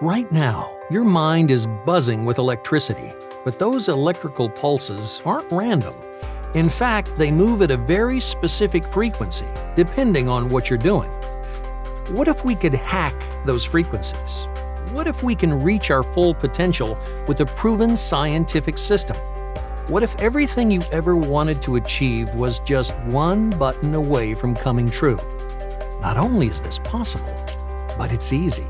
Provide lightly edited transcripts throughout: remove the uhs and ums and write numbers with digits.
Right now, your mind is buzzing with electricity, but those electrical pulses aren't random. In fact, they move at a very specific frequency, depending on what you're doing. What if we could hack those frequencies? What if we can reach our full potential with a proven scientific system? What if everything you ever wanted to achieve was just one button away from coming true? Not only is this possible, but it's easy.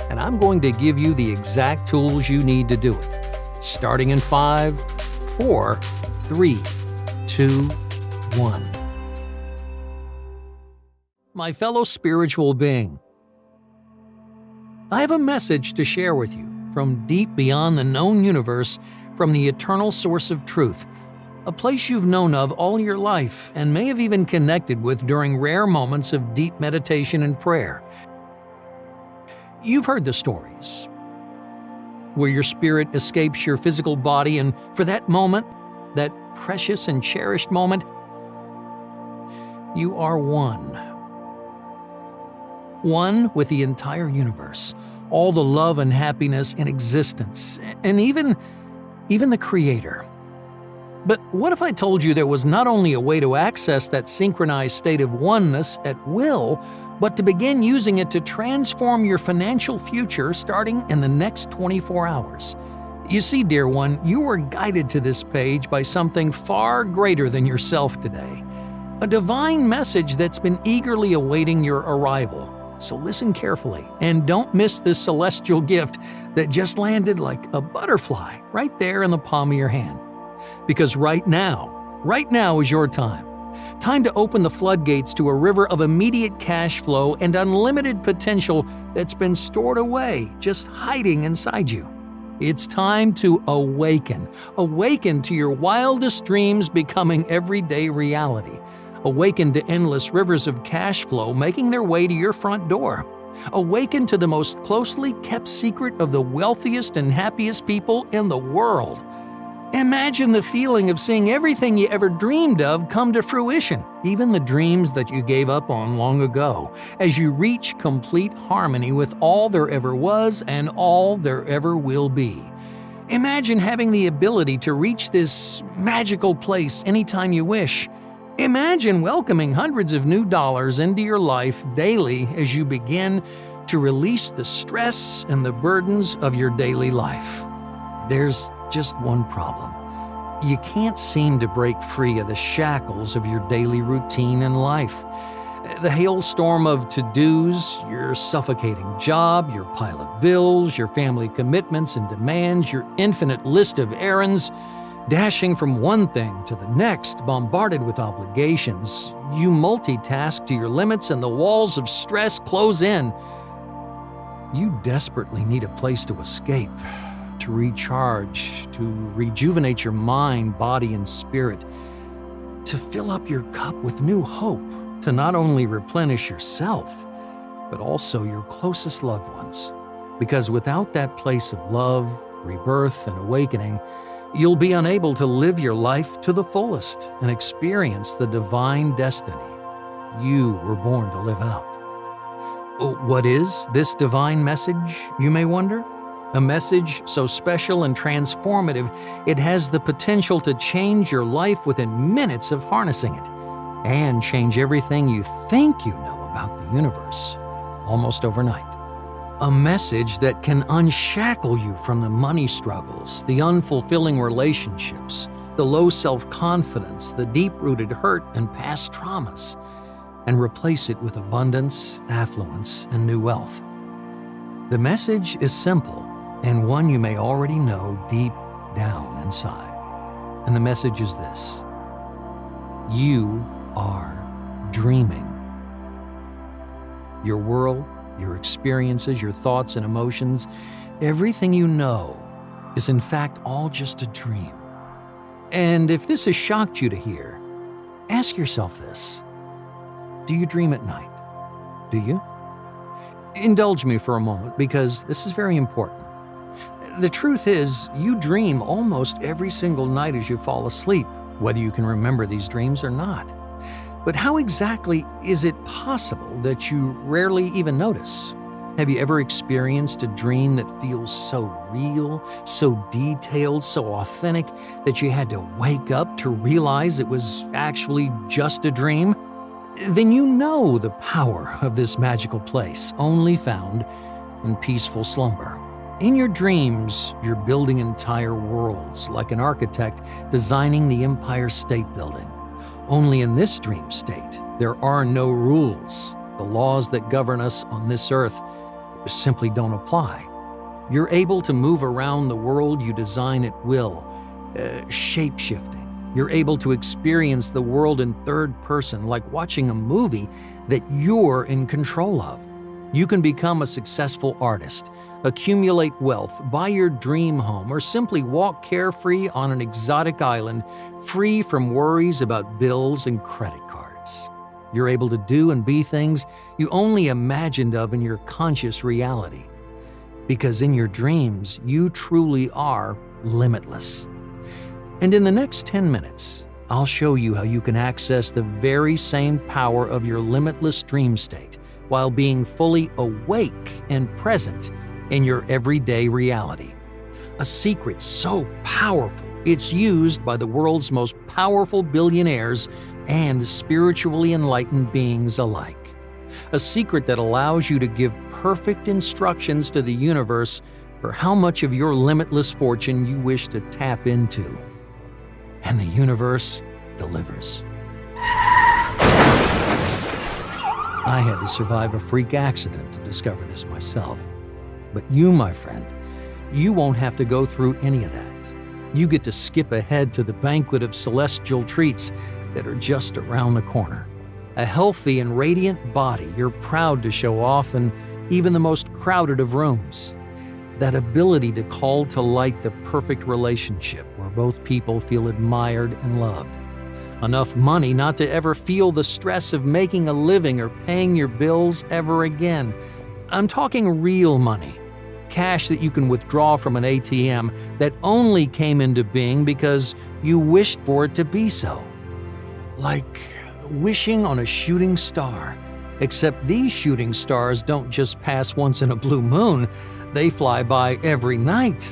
And I'm going to give you the exact tools you need to do it. Starting in 5, 4, 3, 2, 1. My fellow spiritual being, I have a message to share with you from deep beyond the known universe, from the eternal source of truth, a place you've known of all your life and may have even connected with during rare moments of deep meditation and prayer. You've heard the stories where your spirit escapes your physical body, and for that moment, that precious and cherished moment, you are one. One with the entire universe, all the love and happiness in existence, and even the Creator. But what if I told you there was not only a way to access that synchronized state of oneness at will, but to begin using it to transform your financial future starting in the next 24 hours? You see, dear one, you were guided to this page by something far greater than yourself today. A divine message that's been eagerly awaiting your arrival. So listen carefully and don't miss this celestial gift that just landed like a butterfly right there in the palm of your hand. Because right now is your time. Time to open the floodgates to a river of immediate cash flow and unlimited potential that's been stored away, just hiding inside you. It's time to awaken. Awaken to your wildest dreams becoming everyday reality. Awaken to endless rivers of cash flow making their way to your front door. Awaken to the most closely kept secret of the wealthiest and happiest people in the world. Imagine the feeling of seeing everything you ever dreamed of come to fruition, even the dreams that you gave up on long ago, as you reach complete harmony with all there ever was and all there ever will be. Imagine having the ability to reach this magical place anytime you wish. Imagine welcoming hundreds of new dollars into your life daily as you begin to release the stress and the burdens of your daily life. There's just one problem. You can't seem to break free of the shackles of your daily routine and life. The hailstorm of to-dos, your suffocating job, your pile of bills, your family commitments and demands, your infinite list of errands, dashing from one thing to the next, bombarded with obligations. You multitask to your limits and the walls of stress close in. You desperately need a place to escape, to recharge, to rejuvenate your mind, body, and spirit, to fill up your cup with new hope, to not only replenish yourself, but also your closest loved ones. Because without that place of love, rebirth, and awakening, you'll be unable to live your life to the fullest and experience the divine destiny you were born to live out. What is this divine message, you may wonder? A message so special and transformative, it has the potential to change your life within minutes of harnessing it, and change everything you think you know about the universe, almost overnight. A message that can unshackle you from the money struggles, the unfulfilling relationships, the low self-confidence, the deep-rooted hurt and past traumas, and replace it with abundance, affluence, and new wealth. The message is simple, and one you may already know deep down inside. And the message is this: you are dreaming. Your world, your experiences, your thoughts and emotions, everything you know is in fact all just a dream. And if this has shocked you to hear, ask yourself this: do you dream at night? Do you? Indulge me for a moment because this is very important. The truth is, you dream almost every single night as you fall asleep, whether you can remember these dreams or not. But how exactly is it possible that you rarely even notice? Have you ever experienced a dream that feels so real, so detailed, so authentic that you had to wake up to realize it was actually just a dream? Then you know the power of this magical place, only found in peaceful slumber. In your dreams, you're building entire worlds like an architect designing the Empire State Building. Only in this dream state, there are no rules. The laws that govern us on this earth simply don't apply. You're able to move around the world you design at will, shape-shifting. You're able to experience the world in third person, like watching a movie that you're in control of. You can become a successful artist, accumulate wealth, buy your dream home, or simply walk carefree on an exotic island, free from worries about bills and credit cards. You're able to do and be things you only imagined of in your conscious reality. Because in your dreams, you truly are limitless. And in the next 10 minutes, I'll show you how you can access the very same power of your limitless dream state while being fully awake and present in your everyday reality. A secret so powerful, it's used by the world's most powerful billionaires and spiritually enlightened beings alike. A secret that allows you to give perfect instructions to the universe for how much of your limitless fortune you wish to tap into. And the universe delivers. I had to survive a freak accident to discover this myself. But you, my friend, you won't have to go through any of that. You get to skip ahead to the banquet of celestial treats that are just around the corner. A healthy and radiant body you're proud to show off in even the most crowded of rooms. That ability to call to light the perfect relationship where both people feel admired and loved. Enough money not to ever feel the stress of making a living or paying your bills ever again. I'm talking real money. Cash that you can withdraw from an ATM that only came into being because you wished for it to be so. Like wishing on a shooting star. Except these shooting stars don't just pass once in a blue moon, they fly by every night.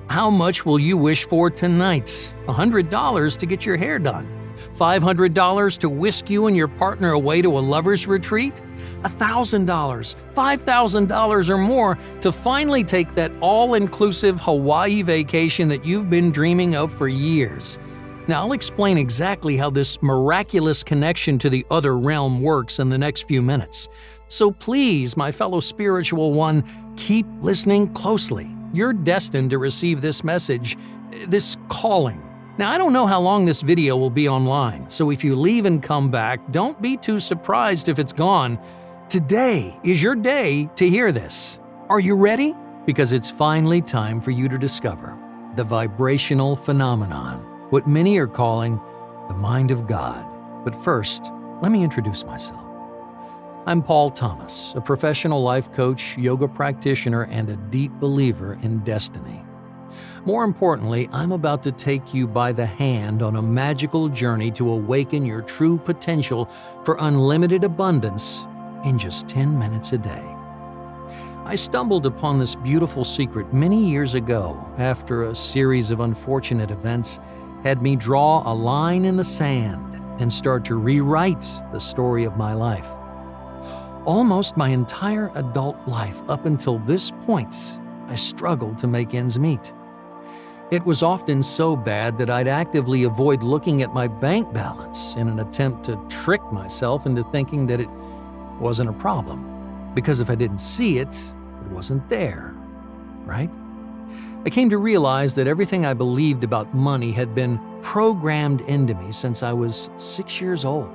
How much will you wish for tonight? $100 to get your hair done? $500 to whisk you and your partner away to a lover's retreat? $1,000, $5,000 or more to finally take that all-inclusive Hawaii vacation that you've been dreaming of for years. Now, I'll explain exactly how this miraculous connection to the other realm works in the next few minutes. So please, my fellow spiritual one, keep listening closely. You're destined to receive this message, this calling. Now, I don't know how long this video will be online, so if you leave and come back, don't be too surprised if it's gone. Today is your day to hear this. Are you ready? Because it's finally time for you to discover the vibrational phenomenon, what many are calling the mind of God. But first, let me introduce myself. I'm Paul Thomas, a professional life coach, yoga practitioner, and a deep believer in destiny. More importantly, I'm about to take you by the hand on a magical journey to awaken your true potential for unlimited abundance in just 10 minutes a day. I stumbled upon this beautiful secret many years ago after a series of unfortunate events had me draw a line in the sand and start to rewrite the story of my life. Almost my entire adult life up until this point, I struggled to make ends meet. It was often so bad that I'd actively avoid looking at my bank balance in an attempt to trick myself into thinking that it wasn't a problem. Because if I didn't see it, it wasn't there, right? I came to realize that everything I believed about money had been programmed into me since I was 6 years old.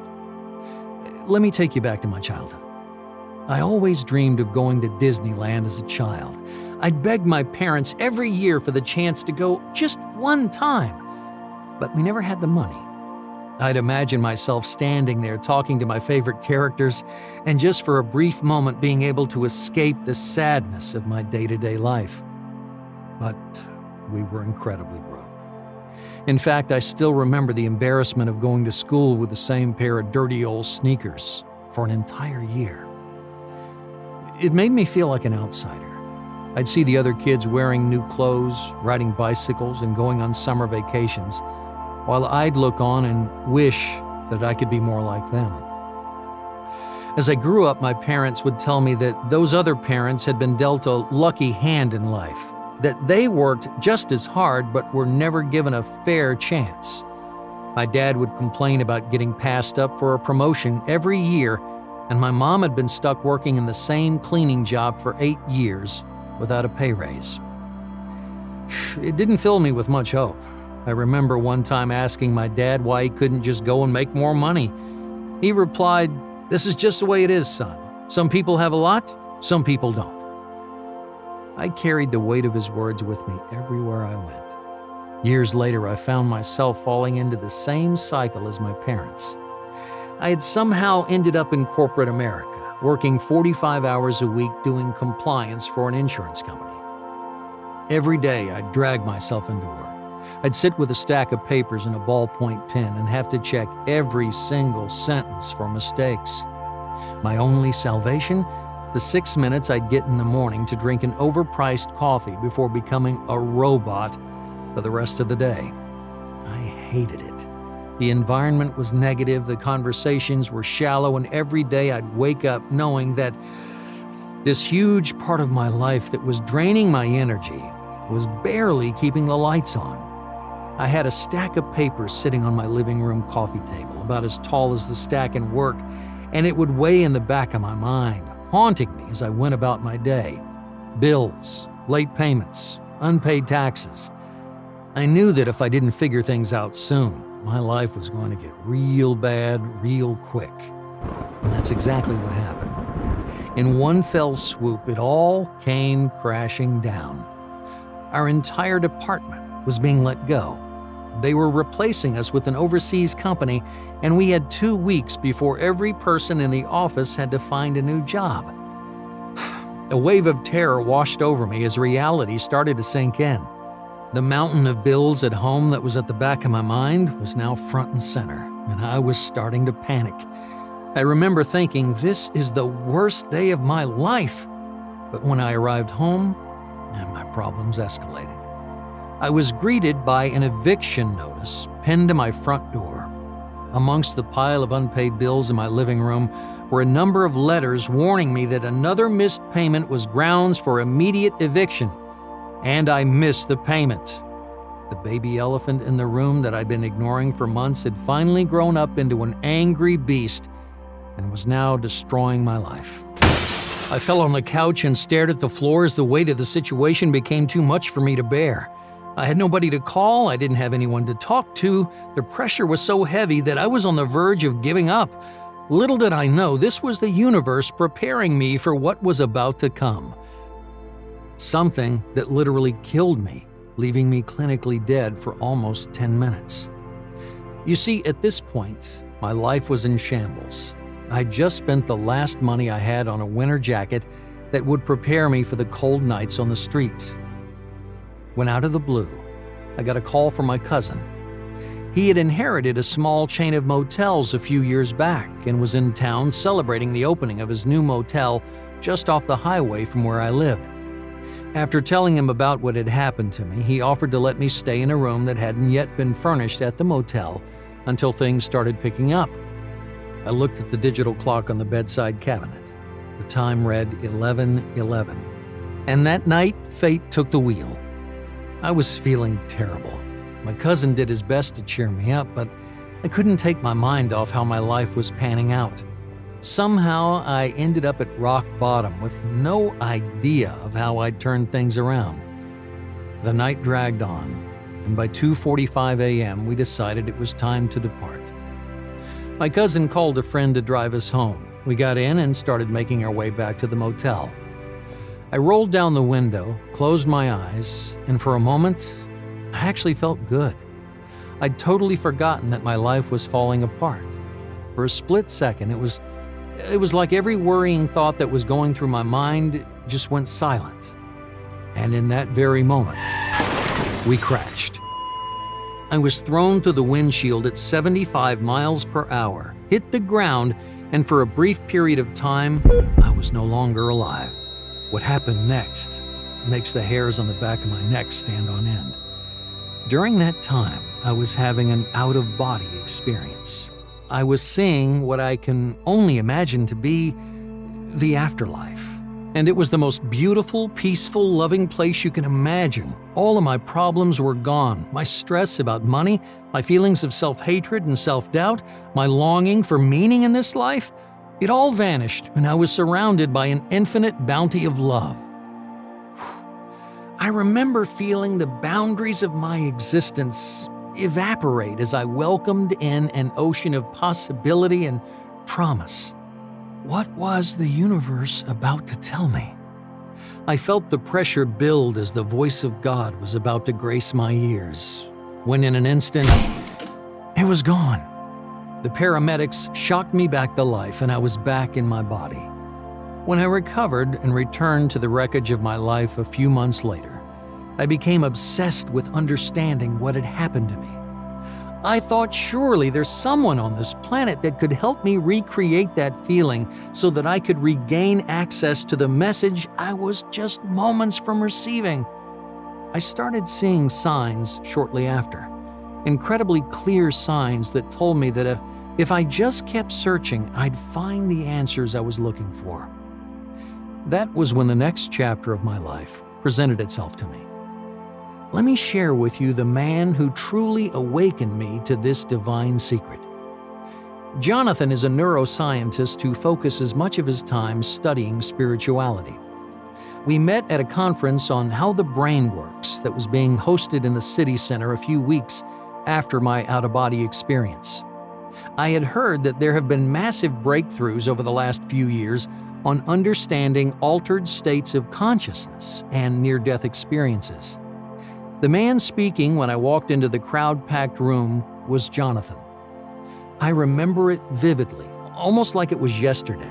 Let me take you back to my childhood. I always dreamed of going to Disneyland as a child. I'd begged my parents every year for the chance to go just one time, but we never had the money. I'd imagine myself standing there talking to my favorite characters and just for a brief moment being able to escape the sadness of my day-to-day life. But we were incredibly broke. In fact, I still remember the embarrassment of going to school with the same pair of dirty old sneakers for an entire year. It made me feel like an outsider. I'd see the other kids wearing new clothes, riding bicycles, and going on summer vacations, while I'd look on and wish that I could be more like them. As I grew up, my parents would tell me that those other parents had been dealt a lucky hand in life, that they worked just as hard but were never given a fair chance. My dad would complain about getting passed up for a promotion every year, and my mom had been stuck working in the same cleaning job for 8 years without a pay raise. It didn't fill me with much hope. I remember one time asking my dad why he couldn't just go and make more money. He replied, "This is just the way it is, son. Some people have a lot, some people don't." I carried the weight of his words with me everywhere I went. Years later, I found myself falling into the same cycle as my parents. I had somehow ended up in corporate America, working 45 hours a week doing compliance for an insurance company. Every day, I'd drag myself into work. I'd sit with a stack of papers and a ballpoint pen and have to check every single sentence for mistakes. My only salvation? The 6 minutes I'd get in the morning to drink an overpriced coffee before becoming a robot for the rest of the day. I hated it. The environment was negative, the conversations were shallow, and every day I'd wake up knowing that this huge part of my life that was draining my energy was barely keeping the lights on. I had a stack of papers sitting on my living room coffee table, about as tall as the stack in work, and it would weigh in the back of my mind, haunting me as I went about my day. Bills, late payments, unpaid taxes. I knew that if I didn't figure things out soon, my life was going to get real bad real quick. And that's exactly what happened. In one fell swoop, it all came crashing down. Our entire department was being let go. They were replacing us with an overseas company, and we had 2 weeks before every person in the office had to find a new job. A wave of terror washed over me as reality started to sink in. The mountain of bills at home that was at the back of my mind was now front and center, and I was starting to panic. I remember thinking, this is the worst day of my life. But when I arrived home, my problems escalated. I was greeted by an eviction notice pinned to my front door. Amongst the pile of unpaid bills in my living room were a number of letters warning me that another missed payment was grounds for immediate eviction. And I missed the payment. The baby elephant in the room that I'd been ignoring for months had finally grown up into an angry beast and was now destroying my life. I fell on the couch and stared at the floor as the weight of the situation became too much for me to bear. I had nobody to call, I didn't have anyone to talk to, the pressure was so heavy that I was on the verge of giving up. Little did I know, this was the universe preparing me for what was about to come. Something that literally killed me, leaving me clinically dead for almost 10 minutes. You see, at this point, my life was in shambles. I'd just spent the last money I had on a winter jacket that would prepare me for the cold nights on the streets. When out of the blue, I got a call from my cousin. He had inherited a small chain of motels a few years back and was in town celebrating the opening of his new motel just off the highway from where I lived. After telling him about what had happened to me, he offered to let me stay in a room that hadn't yet been furnished at the motel until things started picking up. I looked at the digital clock on the bedside cabinet. The time read 11:11. And that night, fate took the wheel. I was feeling terrible. My cousin did his best to cheer me up, but I couldn't take my mind off how my life was panning out. Somehow, I ended up at rock bottom with no idea of how I'd turn things around. The night dragged on, and by 2:45 a.m., we decided it was time to depart. My cousin called a friend to drive us home. We got in and started making our way back to the motel. I rolled down the window, closed my eyes, and for a moment, I actually felt good. I'd totally forgotten that my life was falling apart. For a split second, it was like every worrying thought that was going through my mind just went silent. And in that very moment, we crashed. I was thrown through the windshield at 75 miles per hour, hit the ground, and for a brief period of time, I was no longer alive. What happened next makes the hairs on the back of my neck stand on end. During that time, I was having an out-of-body experience. I was seeing what I can only imagine to be the afterlife. And it was the most beautiful, peaceful, loving place you can imagine. All of my problems were gone. My stress about money, my feelings of self-hatred and self-doubt, my longing for meaning in this life, it all vanished, and I was surrounded by an infinite bounty of love. I remember feeling the boundaries of my existence evaporate as I welcomed in an ocean of possibility and promise. What was the universe about to tell me? I felt the pressure build as the voice of God was about to grace my ears, when in an instant, it was gone. The paramedics shocked me back to life, and I was back in my body. When I recovered and returned to the wreckage of my life a few months later, I became obsessed with understanding what had happened to me. I thought surely there's someone on this planet that could help me recreate that feeling so that I could regain access to the message I was just moments from receiving. I started seeing signs shortly after, incredibly clear signs that told me that if I just kept searching, I'd find the answers I was looking for. That was when the next chapter of my life presented itself to me. Let me share with you the man who truly awakened me to this divine secret. Jonathan is a neuroscientist who focuses much of his time studying spirituality. We met at a conference on how the brain works that was being hosted in the city center a few weeks after my out-of-body experience. I had heard that there have been massive breakthroughs over the last few years on understanding altered states of consciousness and near-death experiences. The man speaking when I walked into the crowd-packed room was Jonathan. I remember it vividly, almost like it was yesterday.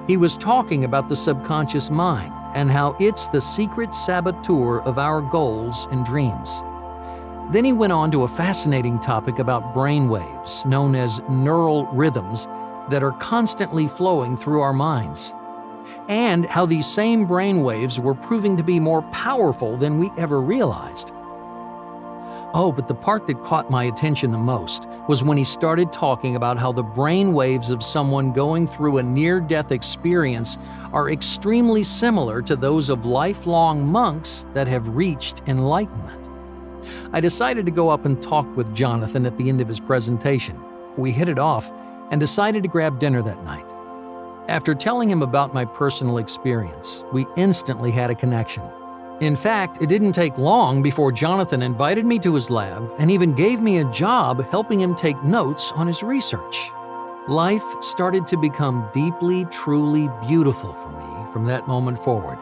He was talking about the subconscious mind and how it's the secret saboteur of our goals and dreams. Then he went on to a fascinating topic about brain waves, known as neural rhythms, that are constantly flowing through our minds, and how these same brain waves were proving to be more powerful than we ever realized. Oh, but the part that caught my attention the most was when he started talking about how the brain waves of someone going through a near-death experience are extremely similar to those of lifelong monks that have reached enlightenment. I decided to go up and talk with Jonathan at the end of his presentation. We hit it off and decided to grab dinner that night. After telling him about my personal experience, we instantly had a connection. In fact, it didn't take long before Jonathan invited me to his lab and even gave me a job helping him take notes on his research. Life started to become deeply, truly beautiful for me from that moment forward.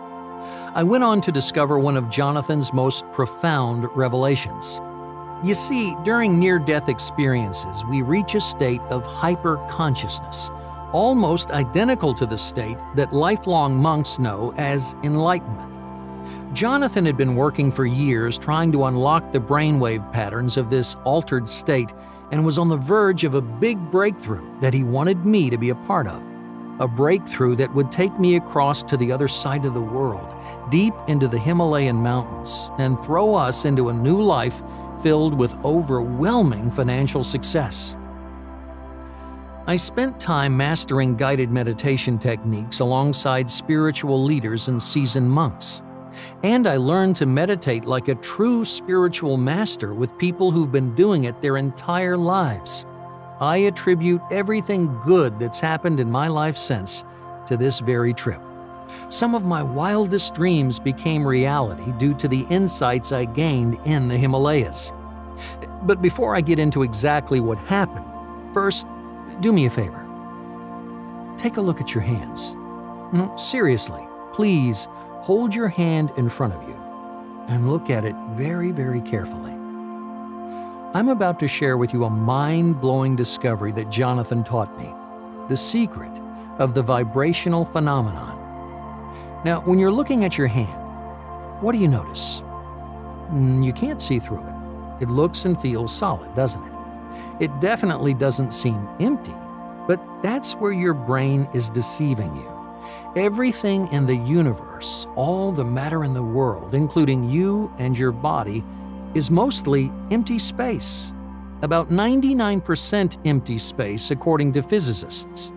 I went on to discover one of Jonathan's most profound revelations. You see, during near-death experiences, we reach a state of hyper-consciousness, almost identical to the state that lifelong monks know as enlightenment. Jonathan had been working for years trying to unlock the brainwave patterns of this altered state and was on the verge of a big breakthrough that he wanted me to be a part of. A breakthrough that would take me across to the other side of the world, deep into the Himalayan mountains, and throw us into a new life filled with overwhelming financial success. I spent time mastering guided meditation techniques alongside spiritual leaders and seasoned monks. And I learned to meditate like a true spiritual master with people who've been doing it their entire lives. I attribute everything good that's happened in my life since to this very trip. Some of my wildest dreams became reality due to the insights I gained in the Himalayas. But before I get into exactly what happened, first, do me a favor. Take a look at your hands. No, seriously, please hold your hand in front of you and look at it very, very carefully. I'm about to share with you a mind-blowing discovery that Jonathan taught me, the secret of the vibrational phenomenon. Now, when you're looking at your hand, what do you notice? You can't see through it. It looks and feels solid, doesn't it? It definitely doesn't seem empty. But that's where your brain is deceiving you. Everything in the universe, all the matter in the world, including you and your body, is mostly empty space. About 99% empty space, according to physicists.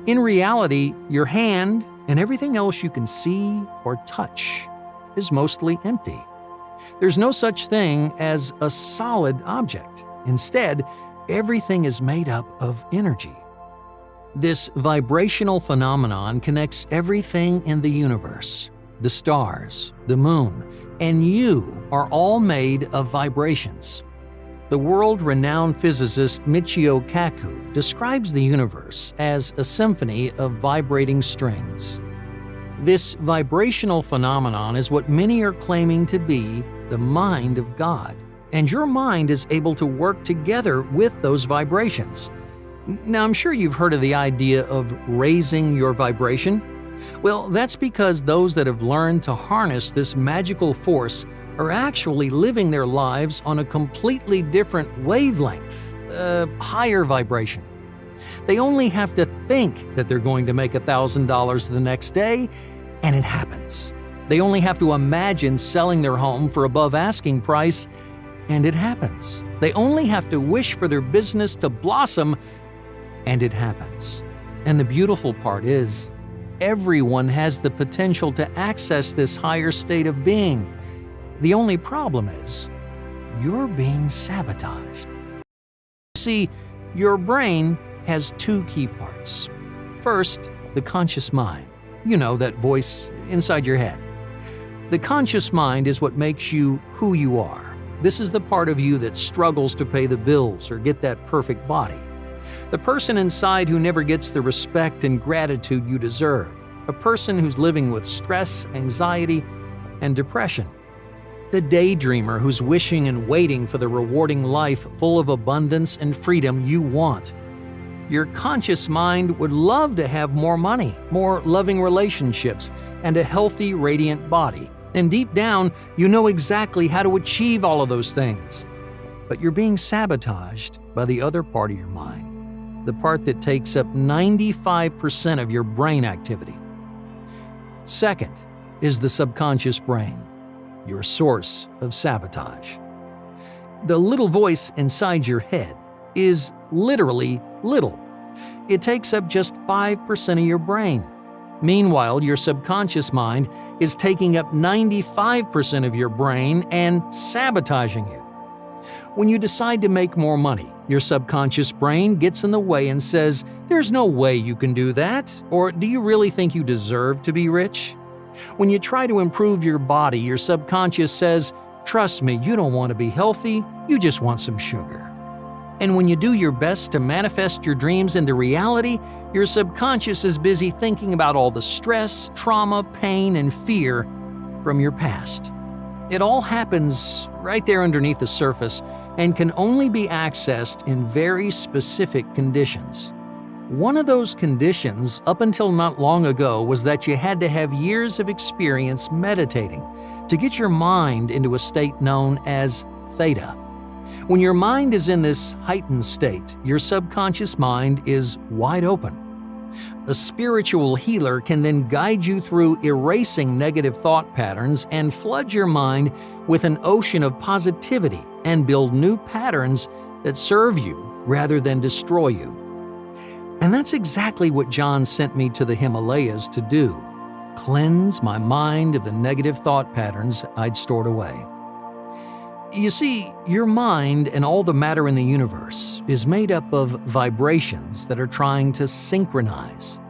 In reality, your hand and everything else you can see or touch is mostly empty. There's no such thing as a solid object. Instead, everything is made up of energy. This vibrational phenomenon connects everything in the universe. The stars, the moon, and you are all made of vibrations. The world-renowned physicist Michio Kaku describes the universe as a symphony of vibrating strings. This vibrational phenomenon is what many are claiming to be the mind of God, and your mind is able to work together with those vibrations. Now, I'm sure you've heard of the idea of raising your vibration. Well, that's because those that have learned to harness this magical force are actually living their lives on a completely different wavelength, higher vibration. They only have to think that they're going to make $1,000 the next day, and it happens. They only have to imagine selling their home for above asking price, and it happens. They only have to wish for their business to blossom, and it happens. And the beautiful part is, everyone has the potential to access this higher state of being. The only problem is, you're being sabotaged. See, your brain has two key parts. First, the conscious mind. You know, that voice inside your head. The conscious mind is what makes you who you are. This is the part of you that struggles to pay the bills or get that perfect body. The person inside who never gets the respect and gratitude you deserve. A person who's living with stress, anxiety, and depression. The daydreamer who's wishing and waiting for the rewarding life full of abundance and freedom you want. Your conscious mind would love to have more money, more loving relationships, and a healthy, radiant body. And deep down, you know exactly how to achieve all of those things. But you're being sabotaged by the other part of your mind, the part that takes up 95% of your brain activity. Second is the subconscious brain, your source of sabotage. The little voice inside your head is literally little. It takes up just 5% of your brain. Meanwhile, your subconscious mind is taking up 95% of your brain and sabotaging you. When you decide to make more money, your subconscious brain gets in the way and says, "There's no way you can do that," or "Do you really think you deserve to be rich?" When you try to improve your body, your subconscious says, "Trust me, you don't want to be healthy, you just want some sugar." And when you do your best to manifest your dreams into reality, your subconscious is busy thinking about all the stress, trauma, pain, and fear from your past. It all happens right there underneath the surface and can only be accessed in very specific conditions. One of those conditions, up until not long ago, was that you had to have years of experience meditating to get your mind into a state known as theta. When your mind is in this heightened state, your subconscious mind is wide open. A spiritual healer can then guide you through erasing negative thought patterns and flood your mind with an ocean of positivity and build new patterns that serve you rather than destroy you. And that's exactly what John sent me to the Himalayas to do: cleanse my mind of the negative thought patterns I'd stored away. You see, your mind and all the matter in the universe is made up of vibrations that are trying to synchronize.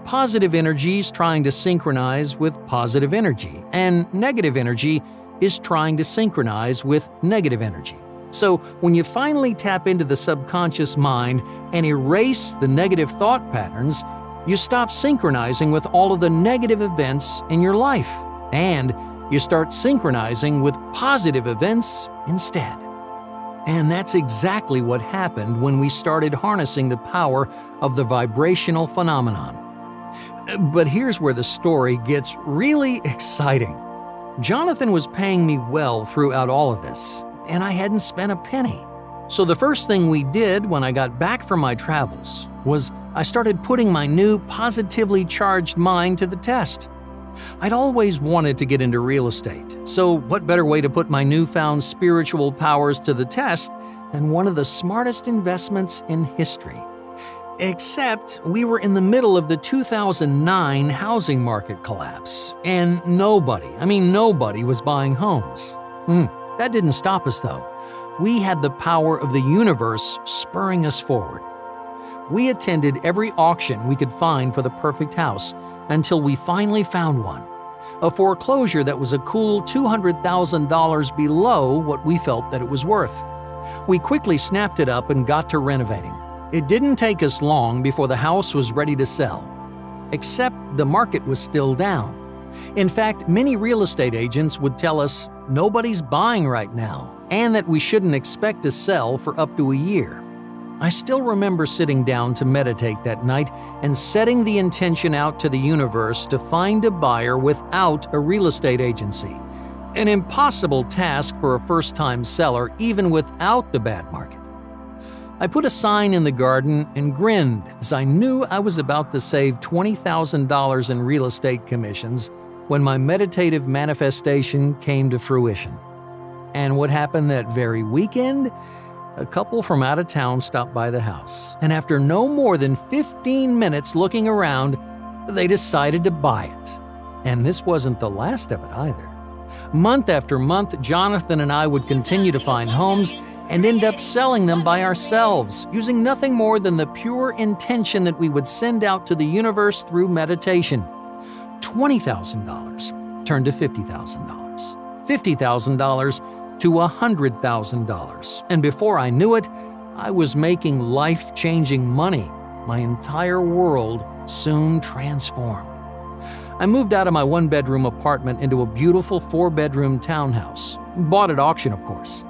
Positive energy is trying to synchronize with positive energy, and negative energy is trying to synchronize with negative energy. So when you finally tap into the subconscious mind and erase the negative thought patterns, you stop synchronizing with all of the negative events in your life, and you start synchronizing with positive events instead. And that's exactly what happened when we started harnessing the power of the vibrational phenomenon. But here's where the story gets really exciting. Jonathan was paying me well throughout all of this, and I hadn't spent a penny. So the first thing we did when I got back from my travels was I started putting my new positively charged mind to the test. I'd always wanted to get into real estate, so what better way to put my newfound spiritual powers to the test than one of the smartest investments in history? Except we were in the middle of the 2009 housing market collapse, and nobody was buying homes. That didn't stop us though. We had the power of the universe spurring us forward. We attended every auction we could find for the perfect house until we finally found one. A foreclosure that was a cool $200,000 below what we felt that it was worth. We quickly snapped it up and got to renovating. It didn't take us long before the house was ready to sell. Except the market was still down. In fact, many real estate agents would tell us nobody's buying right now and that we shouldn't expect to sell for up to a year. I still remember sitting down to meditate that night and setting the intention out to the universe to find a buyer without a real estate agency. An impossible task for a first-time seller even without the bad market. I put a sign in the garden and grinned as I knew I was about to save $20,000 in real estate commissions when my meditative manifestation came to fruition. And what happened that very weekend? A couple from out of town stopped by the house, and after no more than 15 minutes looking around, they decided to buy it. And this wasn't the last of it either. Month after month, Jonathan and I would continue to find homes and end up selling them by ourselves, using nothing more than the pure intention that we would send out to the universe through meditation. $20,000 turned to $50,000. $50,000 to $100,000. And before I knew it, I was making life-changing money. My entire world soon transformed. I moved out of my one-bedroom apartment into a beautiful 4-bedroom townhouse. Bought at auction, of course.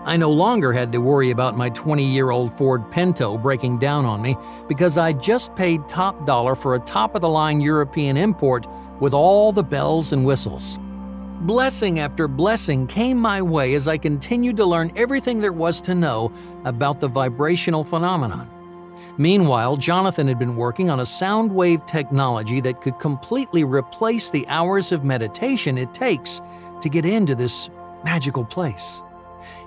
I no longer had to worry about my 20-year-old Ford Pinto breaking down on me because I just paid top dollar for a top-of-the-line European import with all the bells and whistles. Blessing after blessing came my way as I continued to learn everything there was to know about the vibrational phenomenon. Meanwhile, Jonathan had been working on a sound wave technology that could completely replace the hours of meditation it takes to get into this magical place.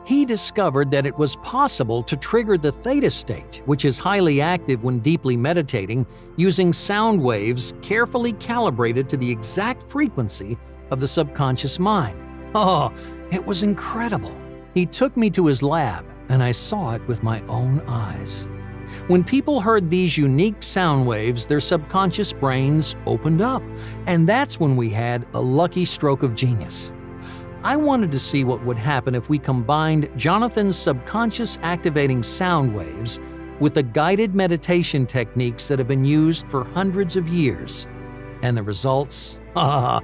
He discovered that it was possible to trigger the theta state, which is highly active when deeply meditating, using sound waves carefully calibrated to the exact frequency of the subconscious mind. Oh, it was incredible. He took me to his lab, and I saw it with my own eyes. When people heard these unique sound waves, their subconscious brains opened up, and that's when we had a lucky stroke of genius. I wanted to see what would happen if we combined Jonathan's subconscious activating sound waves with the guided meditation techniques that have been used for hundreds of years. And the results? The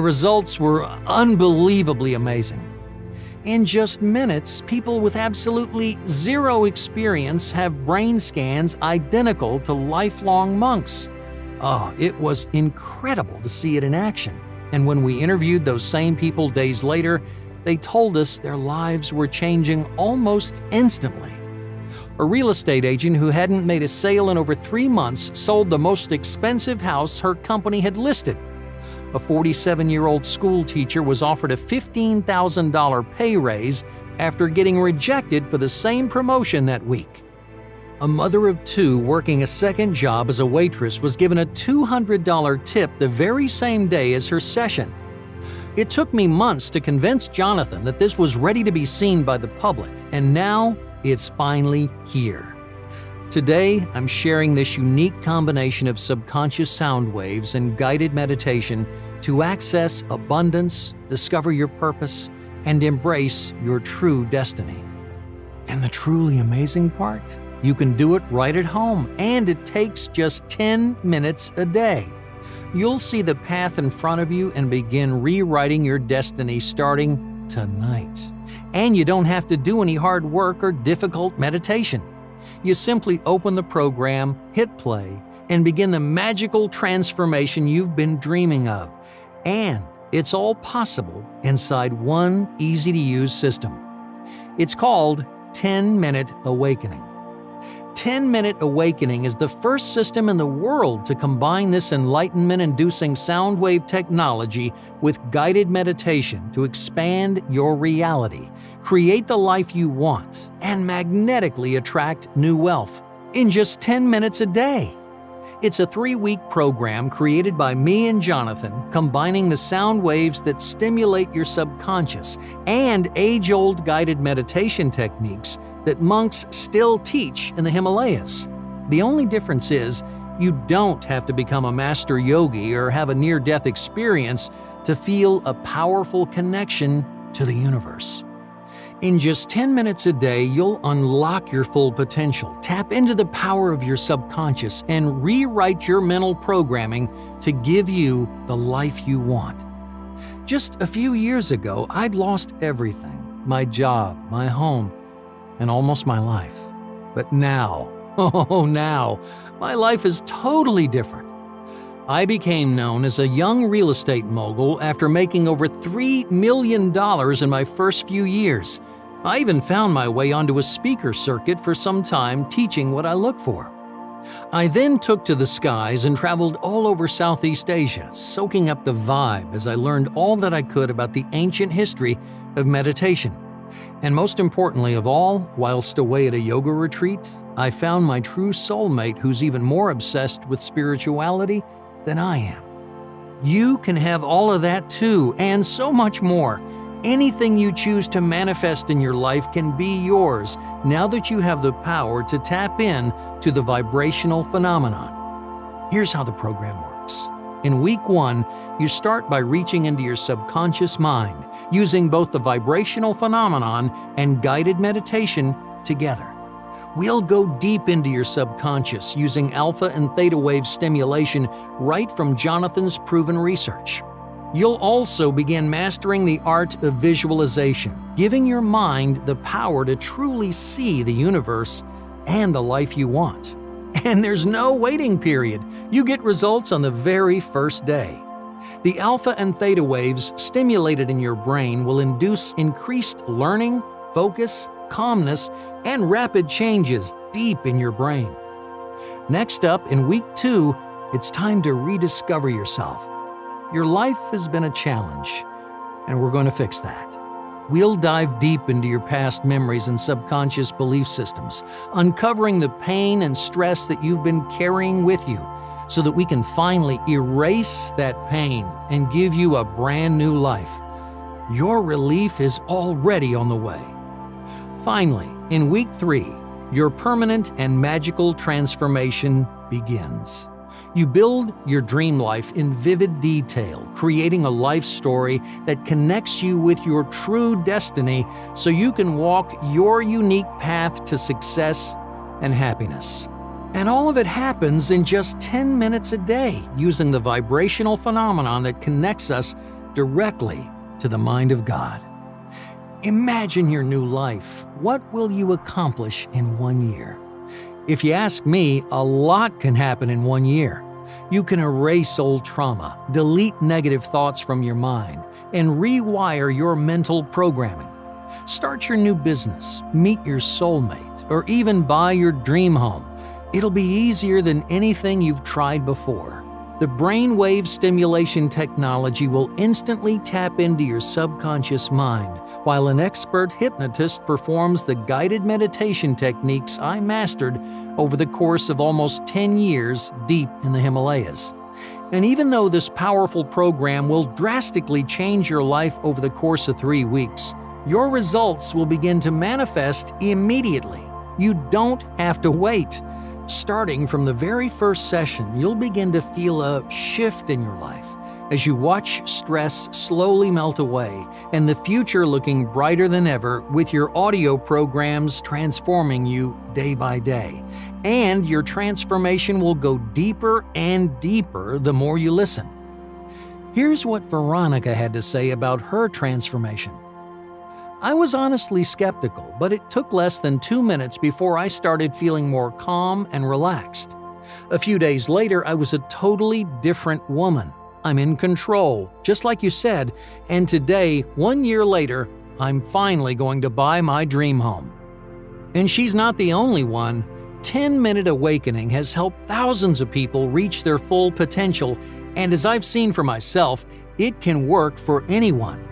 results were unbelievably amazing. In just minutes, people with absolutely zero experience have brain scans identical to lifelong monks. It was incredible to see it in action. And when we interviewed those same people days later, they told us their lives were changing almost instantly. A real estate agent who hadn't made a sale in over 3 months sold the most expensive house her company had listed. A 47-year-old school teacher was offered a $15,000 pay raise after getting rejected for the same promotion that week. A mother of 2 working a second job as a waitress was given a $200 tip the very same day as her session. It took me months to convince Jonathan that this was ready to be seen by the public, and now it's finally here. Today, I'm sharing this unique combination of subconscious sound waves and guided meditation to access abundance, discover your purpose, and embrace your true destiny. And the truly amazing part? You can do it right at home, and it takes just 10 minutes a day. You'll see the path in front of you and begin rewriting your destiny starting tonight. And you don't have to do any hard work or difficult meditation. You simply open the program, hit play, and begin the magical transformation you've been dreaming of. And it's all possible inside one easy-to-use system. It's called 10-Minute Awakening. 10-Minute Awakening is the first system in the world to combine this enlightenment-inducing sound wave technology with guided meditation to expand your reality, create the life you want, and magnetically attract new wealth in just 10 minutes a day. It's a 3-week program created by me and Jonathan, combining the sound waves that stimulate your subconscious and age-old guided meditation techniques that monks still teach in the Himalayas. The only difference is, you don't have to become a master yogi or have a near-death experience to feel a powerful connection to the universe. In just 10 minutes a day, you'll unlock your full potential, tap into the power of your subconscious, and rewrite your mental programming to give you the life you want. Just a few years ago, I'd lost everything: my job, my home, and almost my life. But now, now, my life is totally different. I became known as a young real estate mogul after making over $3 million in my first few years. I even found my way onto a speaker circuit for some time teaching what I look for. I then took to the skies and traveled all over Southeast Asia, soaking up the vibe as I learned all that I could about the ancient history of meditation. And most importantly of all, whilst away at a yoga retreat, I found my true soulmate who's even more obsessed with spirituality than I am. You can have all of that too, and so much more. Anything you choose to manifest in your life can be yours now that you have the power to tap in to the vibrational phenomenon. Here's how the program works. In week 1, you start by reaching into your subconscious mind, using both the vibrational phenomenon and guided meditation together. We'll go deep into your subconscious using alpha and theta wave stimulation right from Jonathan's proven research. You'll also begin mastering the art of visualization, giving your mind the power to truly see the universe and the life you want. And there's no waiting period. You get results on the very first day. The alpha and theta waves stimulated in your brain will induce increased learning, focus, calmness, and rapid changes deep in your brain. Next up, in week 2, it's time to rediscover yourself. Your life has been a challenge, and we're going to fix that. We'll dive deep into your past memories and subconscious belief systems, uncovering the pain and stress that you've been carrying with you, so that we can finally erase that pain and give you a brand new life. Your relief is already on the way. Finally, in week 3, your permanent and magical transformation begins. You build your dream life in vivid detail, creating a life story that connects you with your true destiny so you can walk your unique path to success and happiness. And all of it happens in just 10 minutes a day using the vibrational phenomenon that connects us directly to the mind of God. Imagine your new life. What will you accomplish in 1 year? If you ask me, a lot can happen in 1 year. You can erase old trauma, delete negative thoughts from your mind, and rewire your mental programming. Start your new business, meet your soulmate, or even buy your dream home. It'll be easier than anything you've tried before. The brainwave stimulation technology will instantly tap into your subconscious mind, while an expert hypnotist performs the guided meditation techniques I mastered over the course of almost 10 years deep in the Himalayas. And even though this powerful program will drastically change your life over the course of 3 weeks, your results will begin to manifest immediately. You don't have to wait. Starting from the very first session, you'll begin to feel a shift in your life as you watch stress slowly melt away and the future looking brighter than ever with your audio programs transforming you day by day. And your transformation will go deeper and deeper the more you listen. Here's what Veronica had to say about her transformation. I was honestly skeptical, but it took less than 2 minutes before I started feeling more calm and relaxed. A few days later, I was a totally different woman. I'm in control, just like you said, and today, 1 year later, I'm finally going to buy my dream home. And she's not the only one. 10-minute awakening has helped thousands of people reach their full potential, and as I've seen for myself, it can work for anyone.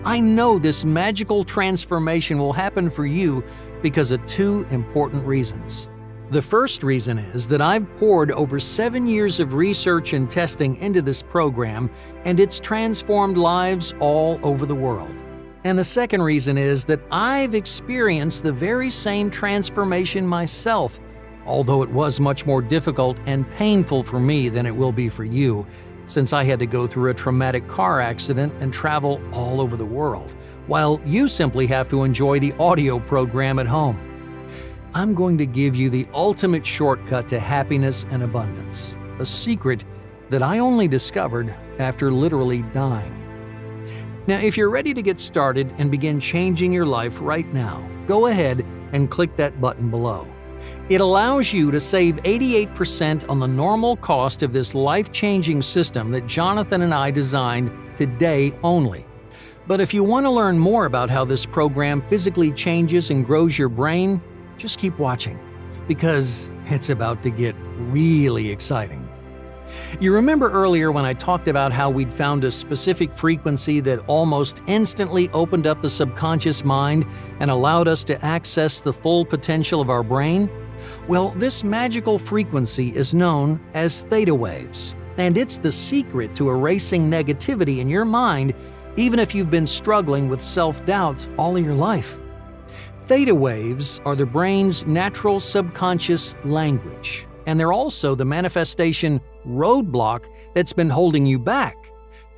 I know this magical transformation will happen for you because of two important reasons. The first reason is that I've poured over 7 years of research and testing into this program, and it's transformed lives all over the world. And the second reason is that I've experienced the very same transformation myself, although it was much more difficult and painful for me than it will be for you, since I had to go through a traumatic car accident and travel all over the world, while you simply have to enjoy the audio program at home. I'm going to give you the ultimate shortcut to happiness and abundance, a secret that I only discovered after literally dying. Now, if you're ready to get started and begin changing your life right now, go ahead and click that button below. It allows you to save 88% on the normal cost of this life-changing system that Jonathan and I designed today only. But if you want to learn more about how this program physically changes and grows your brain, just keep watching, because it's about to get really exciting. You remember earlier when I talked about how we'd found a specific frequency that almost instantly opened up the subconscious mind and allowed us to access the full potential of our brain? Well, this magical frequency is known as theta waves, and it's the secret to erasing negativity in your mind, even if you've been struggling with self-doubt all of your life. Theta waves are the brain's natural subconscious language, and they're also the manifestation roadblock that's been holding you back.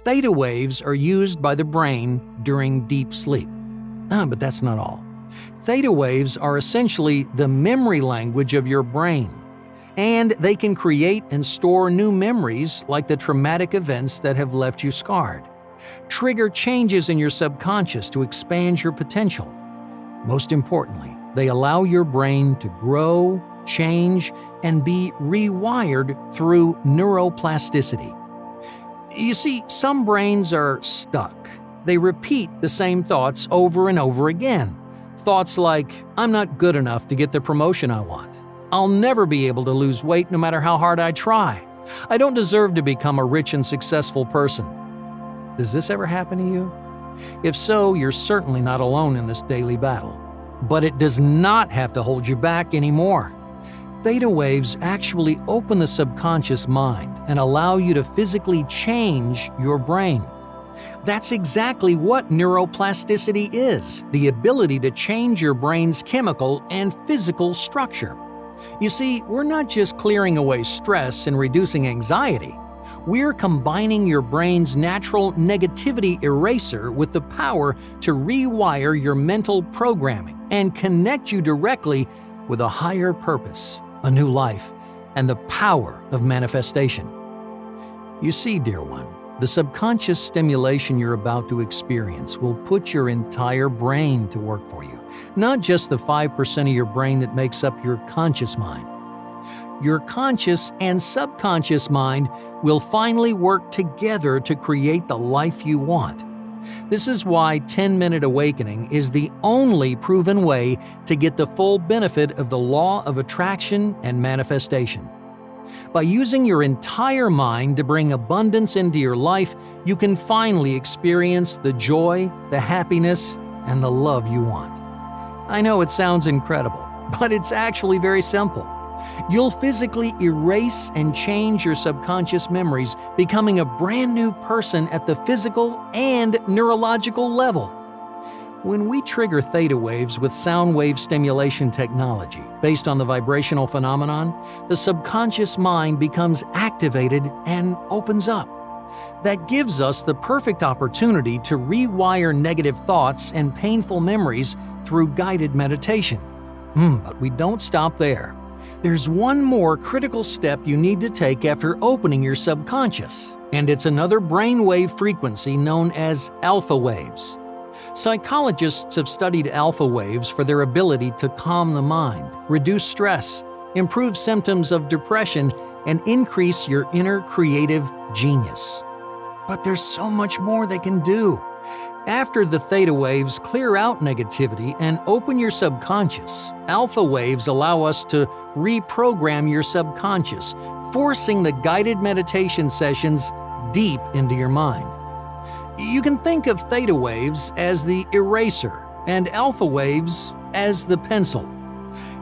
Theta waves are used by the brain during deep sleep. But that's not all. Theta waves are essentially the memory language of your brain, and they can create and store new memories like the traumatic events that have left you scarred. Trigger changes in your subconscious to expand your potential. Most importantly, they allow your brain to grow, change, and be rewired through neuroplasticity. You see, some brains are stuck. They repeat the same thoughts over and over again. Thoughts like, I'm not good enough to get the promotion I want. I'll never be able to lose weight no matter how hard I try. I don't deserve to become a rich and successful person. Does this ever happen to you? If so, you're certainly not alone in this daily battle. But it does not have to hold you back anymore. Theta waves actually open the subconscious mind and allow you to physically change your brain. That's exactly what neuroplasticity is, the ability to change your brain's chemical and physical structure. You see, we're not just clearing away stress and reducing anxiety. We're combining your brain's natural negativity eraser with the power to rewire your mental programming and connect you directly with a higher purpose, a new life, and the power of manifestation. You see, dear one, the subconscious stimulation you're about to experience will put your entire brain to work for you, not just the 5% of your brain that makes up your conscious mind. Your conscious and subconscious mind will finally work together to create the life you want. This is why 10-minute awakening is the only proven way to get the full benefit of the law of attraction and manifestation. By using your entire mind to bring abundance into your life, you can finally experience the joy, the happiness, and the love you want. I know it sounds incredible, but it's actually very simple. You'll physically erase and change your subconscious memories, becoming a brand new person at the physical and neurological level. When we trigger theta waves with sound wave stimulation technology based on the vibrational phenomenon, the subconscious mind becomes activated and opens up. That gives us the perfect opportunity to rewire negative thoughts and painful memories through guided meditation. But we don't stop there. There's one more critical step you need to take after opening your subconscious, and it's another brainwave frequency known as alpha waves. Psychologists have studied alpha waves for their ability to calm the mind, reduce stress, improve symptoms of depression, and increase your inner creative genius. But there's so much more they can do. After the theta waves clear out negativity and open your subconscious, alpha waves allow us to reprogram your subconscious, forcing the guided meditation sessions deep into your mind. You can think of theta waves as the eraser and alpha waves as the pencil.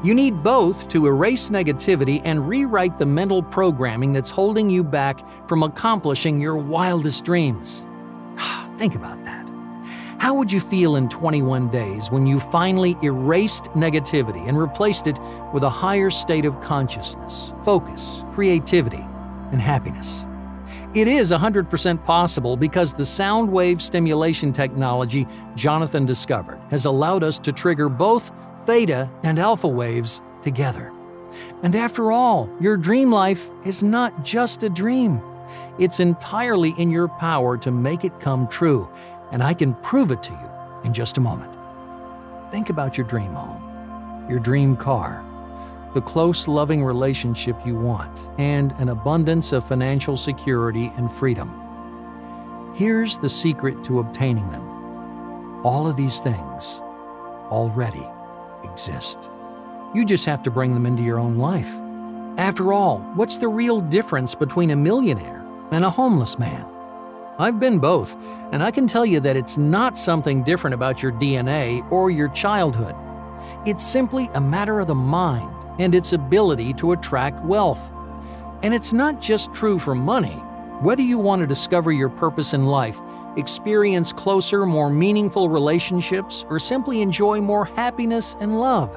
You need both to erase negativity and rewrite the mental programming that's holding you back from accomplishing your wildest dreams. Think about that. How would you feel in 21 days when you finally erased negativity and replaced it with a higher state of consciousness, focus, creativity, and happiness? It is 100% possible because the sound wave stimulation technology Jonathan discovered has allowed us to trigger both theta and alpha waves together. And after all, your dream life is not just a dream. It's entirely in your power to make it come true, and I can prove it to you in just a moment. Think about your dream home, your dream car, the close, loving relationship you want, and an abundance of financial security and freedom. Here's the secret to obtaining them. All of these things already exist. You just have to bring them into your own life. After all, what's the real difference between a millionaire and a homeless man? I've been both, and I can tell you that it's not something different about your DNA or your childhood. It's simply a matter of the mind and its ability to attract wealth. And it's not just true for money. Whether you want to discover your purpose in life, experience closer, more meaningful relationships, or simply enjoy more happiness and love,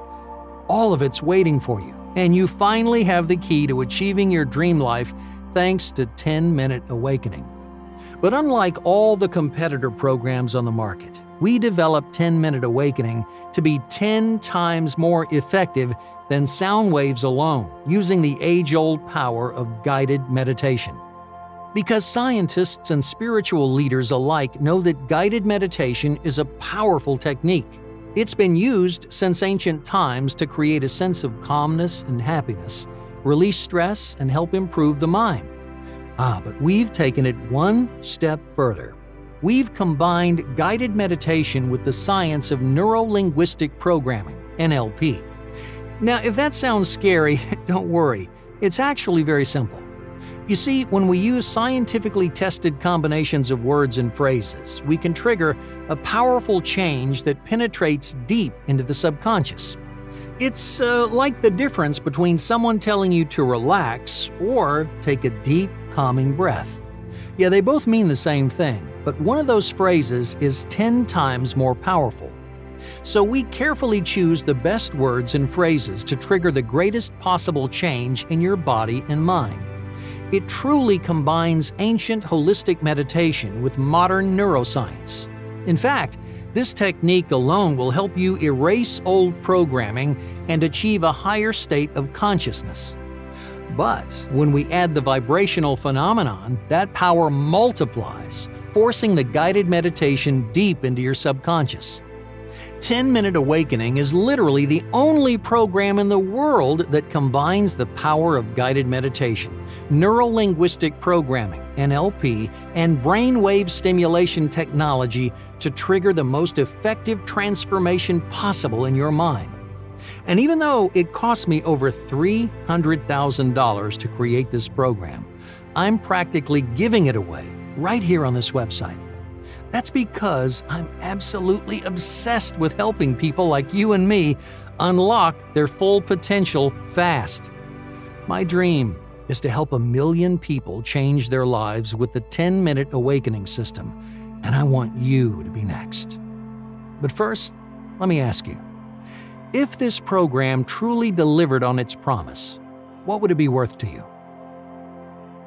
all of it's waiting for you. And you finally have the key to achieving your dream life thanks to 10-Minute Awakening. But unlike all the competitor programs on the market, we developed 10-Minute Awakening to be 10 times more effective than sound waves alone, using the age-old power of guided meditation. Because scientists and spiritual leaders alike know that guided meditation is a powerful technique. It's been used since ancient times to create a sense of calmness and happiness, release stress, and help improve the mind. But we've taken it one step further. We've combined guided meditation with the science of neuro-linguistic programming, NLP. Now, if that sounds scary, don't worry. It's actually very simple. You see, when we use scientifically tested combinations of words and phrases, we can trigger a powerful change that penetrates deep into the subconscious. It's like the difference between someone telling you to relax or take a deep, calming breath. Yeah, they both mean the same thing, but one of those phrases is 10 times more powerful. So we carefully choose the best words and phrases to trigger the greatest possible change in your body and mind. It truly combines ancient holistic meditation with modern neuroscience. In fact, this technique alone will help you erase old programming and achieve a higher state of consciousness. But when we add the vibrational phenomenon, that power multiplies, forcing the guided meditation deep into your subconscious. 10-Minute Awakening is literally the only program in the world that combines the power of guided meditation, neuro-linguistic programming, NLP, and brainwave stimulation technology to trigger the most effective transformation possible in your mind. And even though it cost me over $300,000 to create this program, I'm practically giving it away right here on this website. That's because I'm absolutely obsessed with helping people like you and me unlock their full potential fast. My dream is to help 1 million people change their lives with the 10-Minute Awakening system, and I want you to be next. But first, let me ask you, if this program truly delivered on its promise, what would it be worth to you?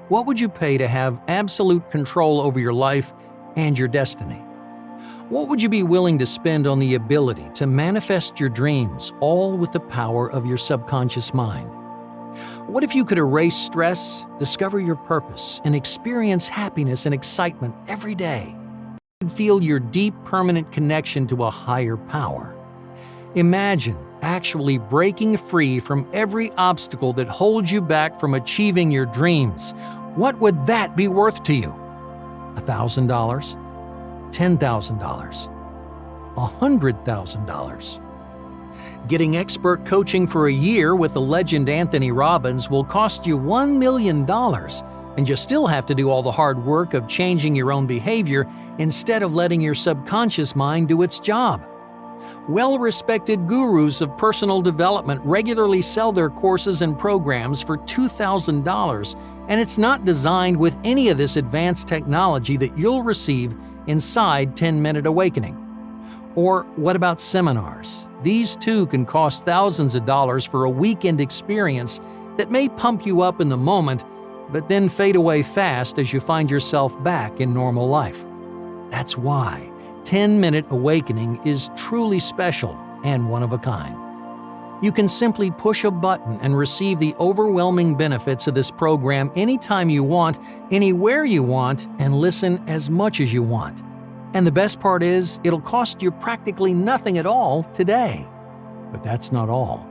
What would you pay to have absolute control over your life and your destiny? What would you be willing to spend on the ability to manifest your dreams, all with the power of your subconscious mind? What if you could erase stress, discover your purpose, and experience happiness and excitement every day? You could feel your deep, permanent connection to a higher power. Imagine actually breaking free from every obstacle that holds you back from achieving your dreams. What would that be worth to you? $1,000? $10,000, $100,000. Getting expert coaching for a year with the legend Anthony Robbins will cost you $1 million, and you still have to do all the hard work of changing your own behavior instead of letting your subconscious mind do its job. Well-respected gurus of personal development regularly sell their courses and programs for $2,000, and it's not designed with any of this advanced technology that you'll receive inside 10-Minute Awakening. Or what about seminars? These too can cost thousands of dollars for a weekend experience that may pump you up in the moment, but then fade away fast as you find yourself back in normal life. That's why 10-Minute Awakening is truly special and one of a kind. You can simply push a button and receive the overwhelming benefits of this program anytime you want, anywhere you want, and listen as much as you want. And the best part is, it'll cost you practically nothing at all today. But that's not all.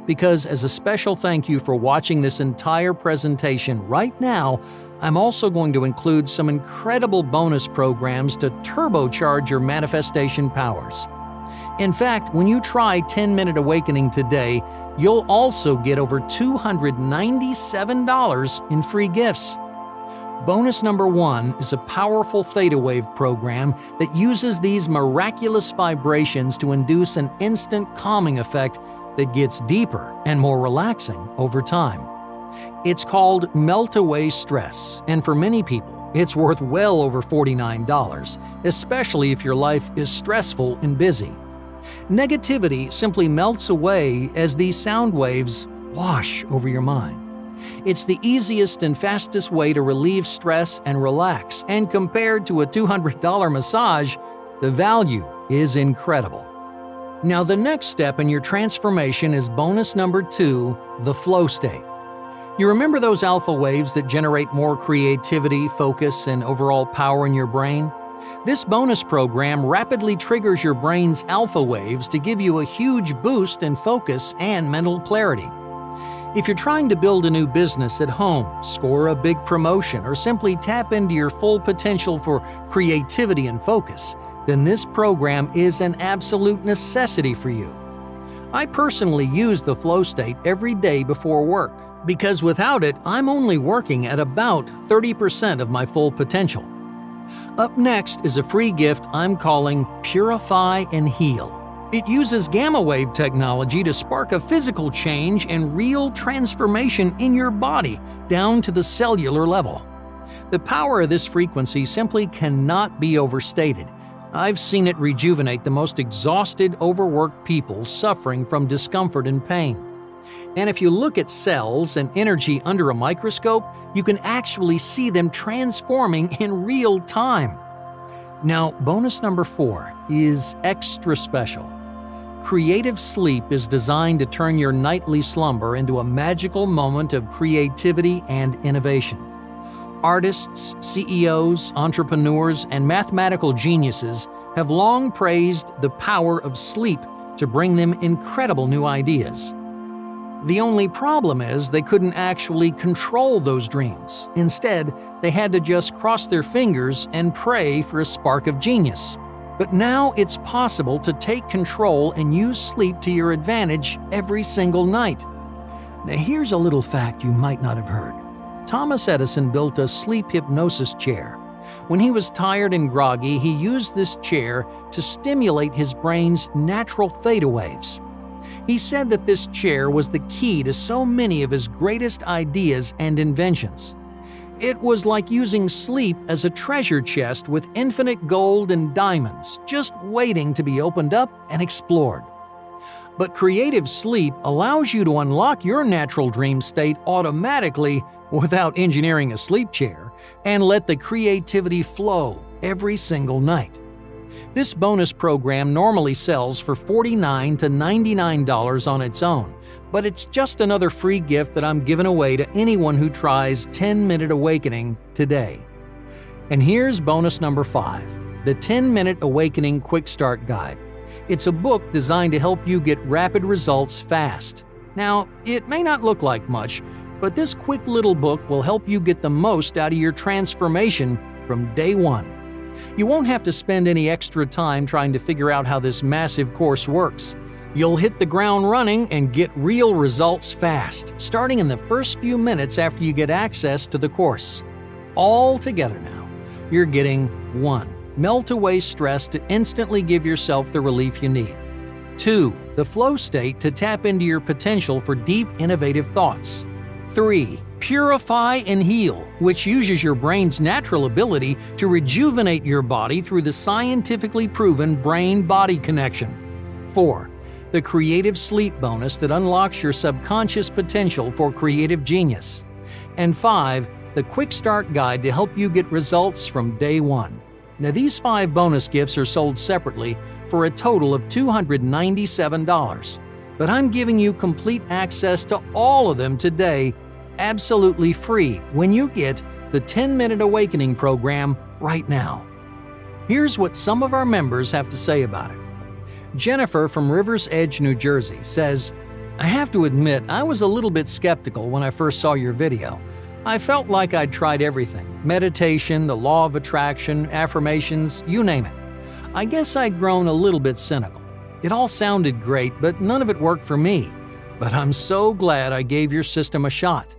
Because as a special thank you for watching this entire presentation right now, I'm also going to include some incredible bonus programs to turbocharge your manifestation powers. In fact, when you try 10-Minute Awakening today, you'll also get over $297 in free gifts. Bonus number 1 is a powerful theta wave program that uses these miraculous vibrations to induce an instant calming effect that gets deeper and more relaxing over time. It's called Melt Away Stress, and for many people, it's worth well over $49, especially if your life is stressful and busy. Negativity simply melts away as these sound waves wash over your mind. It's the easiest and fastest way to relieve stress and relax, and compared to a $200 massage, the value is incredible. Now, the next step in your transformation is bonus number 2, the flow state. You remember those alpha waves that generate more creativity, focus, and overall power in your brain? This bonus program rapidly triggers your brain's alpha waves to give you a huge boost in focus and mental clarity. If you're trying to build a new business at home, score a big promotion, or simply tap into your full potential for creativity and focus, then this program is an absolute necessity for you. I personally use the flow state every day before work, because without it, I'm only working at about 30% of my full potential. Up next is a free gift I'm calling Purify and Heal. It uses gamma wave technology to spark a physical change and real transformation in your body down to the cellular level. The power of this frequency simply cannot be overstated. I've seen it rejuvenate the most exhausted, overworked people suffering from discomfort and pain. And if you look at cells and energy under a microscope, you can actually see them transforming in real time. Now, bonus number 4 is extra special. Creative Sleep is designed to turn your nightly slumber into a magical moment of creativity and innovation. Artists, CEOs, entrepreneurs, and mathematical geniuses have long praised the power of sleep to bring them incredible new ideas. The only problem is they couldn't actually control those dreams. Instead, they had to just cross their fingers and pray for a spark of genius. But now it's possible to take control and use sleep to your advantage every single night. Now here's a little fact you might not have heard. Thomas Edison built a sleep hypnosis chair. When he was tired and groggy, he used this chair to stimulate his brain's natural theta waves. He said that this chair was the key to so many of his greatest ideas and inventions. It was like using sleep as a treasure chest with infinite gold and diamonds, just waiting to be opened up and explored. But creative sleep allows you to unlock your natural dream state automatically without engineering a sleep chair, and let the creativity flow every single night. This bonus program normally sells for $49 to $99 on its own, but it's just another free gift that I'm giving away to anyone who tries 10-Minute Awakening today. And here's bonus number 5, the 10-Minute Awakening Quick Start Guide. It's a book designed to help you get rapid results fast. Now, it may not look like much, but this quick little book will help you get the most out of your transformation from day one. You won't have to spend any extra time trying to figure out how this massive course works. You'll hit the ground running and get real results fast, starting in the first few minutes after you get access to the course. All together now, you're getting 1. Melt away stress to instantly give yourself the relief you need. 2. The flow state to tap into your potential for deep, innovative thoughts. 3. Purify and heal, which uses your brain's natural ability to rejuvenate your body through the scientifically proven brain-body connection. 4. The creative sleep bonus that unlocks your subconscious potential for creative genius. And 5. The quick start guide to help you get results from day 1. Now, these 5 bonus gifts are sold separately for a total of $297, but I'm giving you complete access to all of them today, absolutely free, when you get the 10-Minute Awakening program right now. Here's what some of our members have to say about it. Jennifer from Rivers Edge, New Jersey says, "I have to admit I was a little bit skeptical when I first saw your video. I felt like I'd tried everything: meditation, the law of attraction, affirmations, you name it. I guess I'd grown a little bit cynical. It all sounded great, but none of it worked for me. But I'm so glad I gave your system a shot.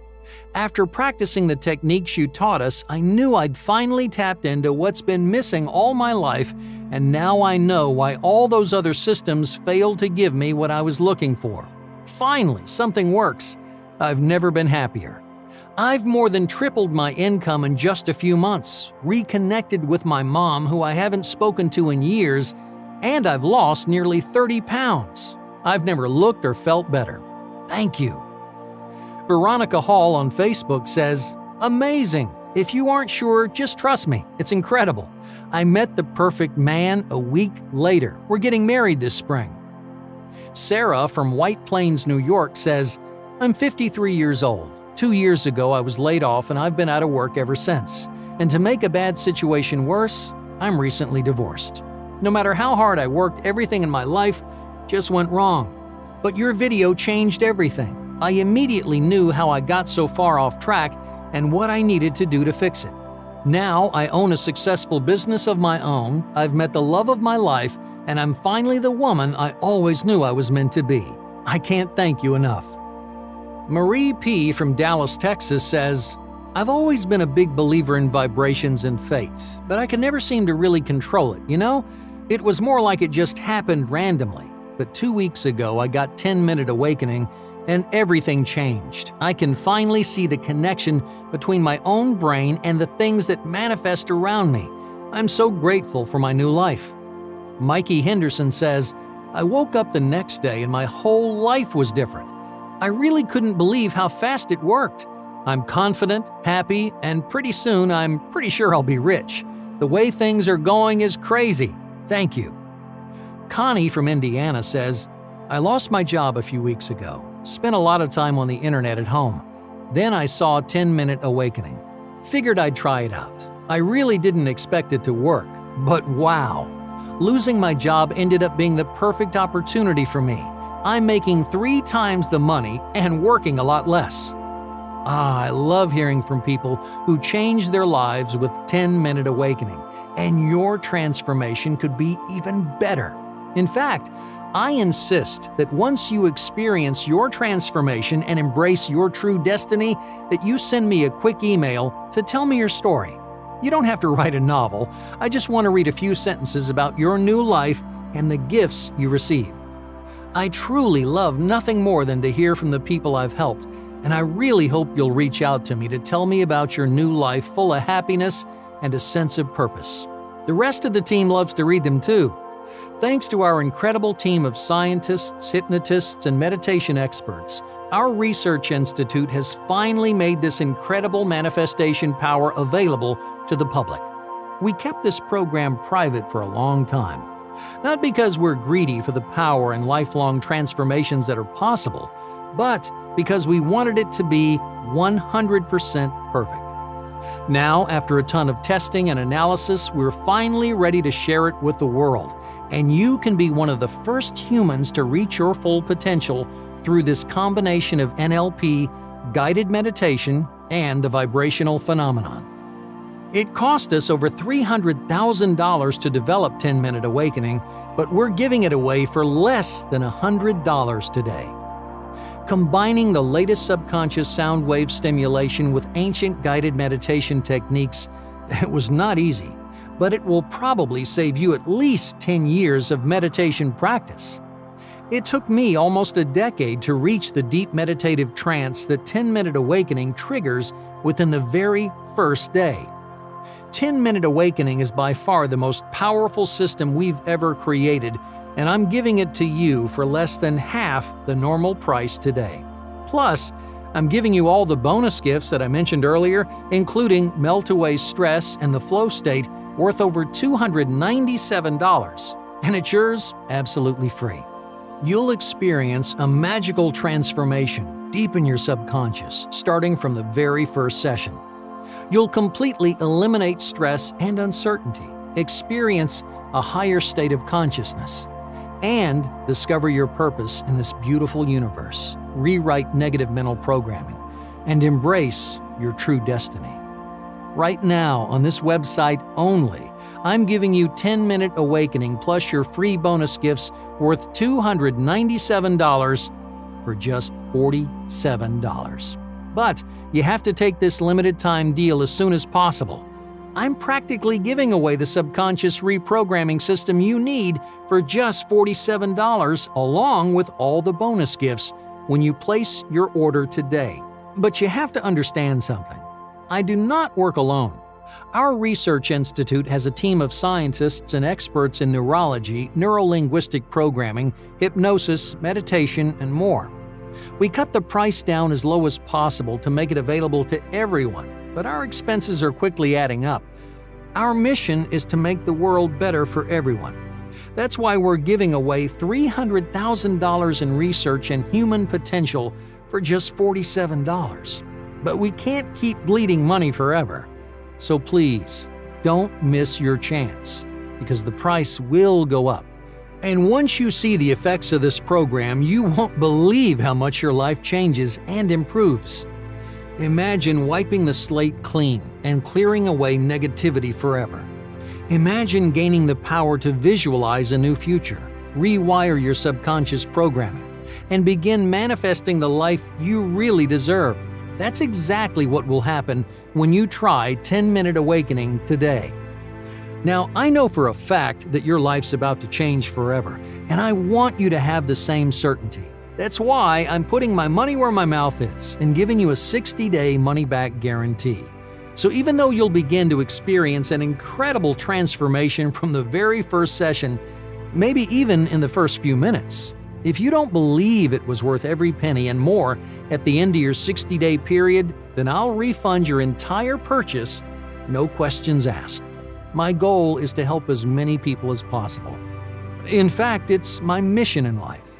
After practicing the techniques you taught us, I knew I'd finally tapped into what's been missing all my life, and now I know why all those other systems failed to give me what I was looking for. Finally, something works. I've never been happier. I've more than tripled my income in just a few months, reconnected with my mom who I haven't spoken to in years, and I've lost nearly 30 pounds. I've never looked or felt better. Thank you." Veronica Hall on Facebook says, "Amazing. If you aren't sure, just trust me. It's incredible. I met the perfect man a week later. We're getting married this spring." Sarah from White Plains, New York says, "I'm 53 years old. 2 years ago, I was laid off and I've been out of work ever since. And to make a bad situation worse, I'm recently divorced. No matter how hard I worked, everything in my life just went wrong. But your video changed everything. I immediately knew how I got so far off track and what I needed to do to fix it. Now I own a successful business of my own, I've met the love of my life, and I'm finally the woman I always knew I was meant to be. I can't thank you enough." Marie P. from Dallas, Texas says, "I've always been a big believer in vibrations and fate, but I could never seem to really control it, you know? It was more like it just happened randomly. But 2 weeks ago, I got 10-Minute Awakening, and everything changed. I can finally see the connection between my own brain and the things that manifest around me. I'm so grateful for my new life." Mikey Henderson says, "I woke up the next day and my whole life was different. I really couldn't believe how fast it worked. I'm confident, happy, and pretty soon I'm pretty sure I'll be rich. The way things are going is crazy. Thank you." Connie from Indiana says, "I lost my job a few weeks ago. Spent a lot of time on the internet at home. Then I saw 10-Minute Awakening. Figured I'd try it out. I really didn't expect it to work, but wow. Losing my job ended up being the perfect opportunity for me. I'm making 3 times the money and working a lot less." I love hearing from people who change their lives with 10-Minute Awakening, and your transformation could be even better. In fact, I insist that once you experience your transformation and embrace your true destiny, that you send me a quick email to tell me your story. You don't have to write a novel. I just want to read a few sentences about your new life and the gifts you receive. I truly love nothing more than to hear from the people I've helped, and I really hope you'll reach out to me to tell me about your new life full of happiness and a sense of purpose. The rest of the team loves to read them too. Thanks to our incredible team of scientists, hypnotists, and meditation experts, our research institute has finally made this incredible manifestation power available to the public. We kept this program private for a long time. Not because we're greedy for the power and lifelong transformations that are possible, but because we wanted it to be 100% perfect. Now, after a ton of testing and analysis, we're finally ready to share it with the world, and you can be one of the first humans to reach your full potential through this combination of NLP, guided meditation, and the vibrational phenomenon. It cost us over $300,000 to develop 10-Minute Awakening, but we're giving it away for less than $100 today. Combining the latest subconscious sound wave stimulation with ancient guided meditation techniques, it was not easy, but it will probably save you at least 10 years of meditation practice. It took me almost a decade to reach the deep meditative trance that 10-Minute Awakening triggers within the very first day. 10-Minute Awakening is by far the most powerful system we've ever created, and I'm giving it to you for less than half the normal price today. Plus, I'm giving you all the bonus gifts that I mentioned earlier, including Melt Away Stress and the Flow State, worth over $297, and it's yours absolutely free. You'll experience a magical transformation deep in your subconscious, starting from the very first session. You'll completely eliminate stress and uncertainty, experience a higher state of consciousness, and discover your purpose in this beautiful universe, rewrite negative mental programming, and embrace your true destiny. Right now, on this website only, I'm giving you 10-Minute Awakening plus your free bonus gifts worth $297 for just $47. But you have to take this limited time deal as soon as possible. I'm practically giving away the subconscious reprogramming system you need for just $47 along with all the bonus gifts when you place your order today. But you have to understand something. I do not work alone. Our research institute has a team of scientists and experts in neurology, neuro-linguistic programming, hypnosis, meditation, and more. We cut the price down as low as possible to make it available to everyone, but our expenses are quickly adding up. Our mission is to make the world better for everyone. That's why we're giving away $300,000 in research and human potential for just $47. But we can't keep bleeding money forever. So please, don't miss your chance, because the price will go up. And once you see the effects of this program, you won't believe how much your life changes and improves. Imagine wiping the slate clean and clearing away negativity forever. Imagine gaining the power to visualize a new future, rewire your subconscious programming, and begin manifesting the life you really deserve. That's exactly what will happen when you try 10-Minute Awakening today. Now, I know for a fact that your life's about to change forever, and I want you to have the same certainty. That's why I'm putting my money where my mouth is and giving you a 60-day money-back guarantee. So even though you'll begin to experience an incredible transformation from the very first session, maybe even in the first few minutes, if you don't believe it was worth every penny and more at the end of your 60-day period, then I'll refund your entire purchase, no questions asked. My goal is to help as many people as possible. In fact, it's my mission in life.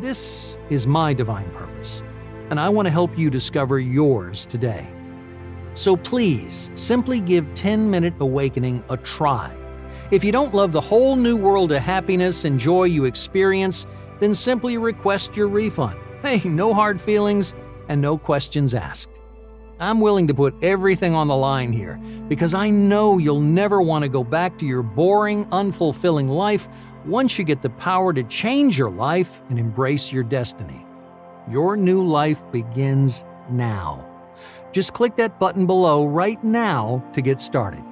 This is my divine purpose, and I want to help you discover yours today. So please, simply give 10-Minute Awakening a try. If you don't love the whole new world of happiness and joy you experience, then simply request your refund. Hey, no hard feelings and no questions asked. I'm willing to put everything on the line here because I know you'll never want to go back to your boring, unfulfilling life once you get the power to change your life and embrace your destiny. Your new life begins now. Just click that button below right now to get started.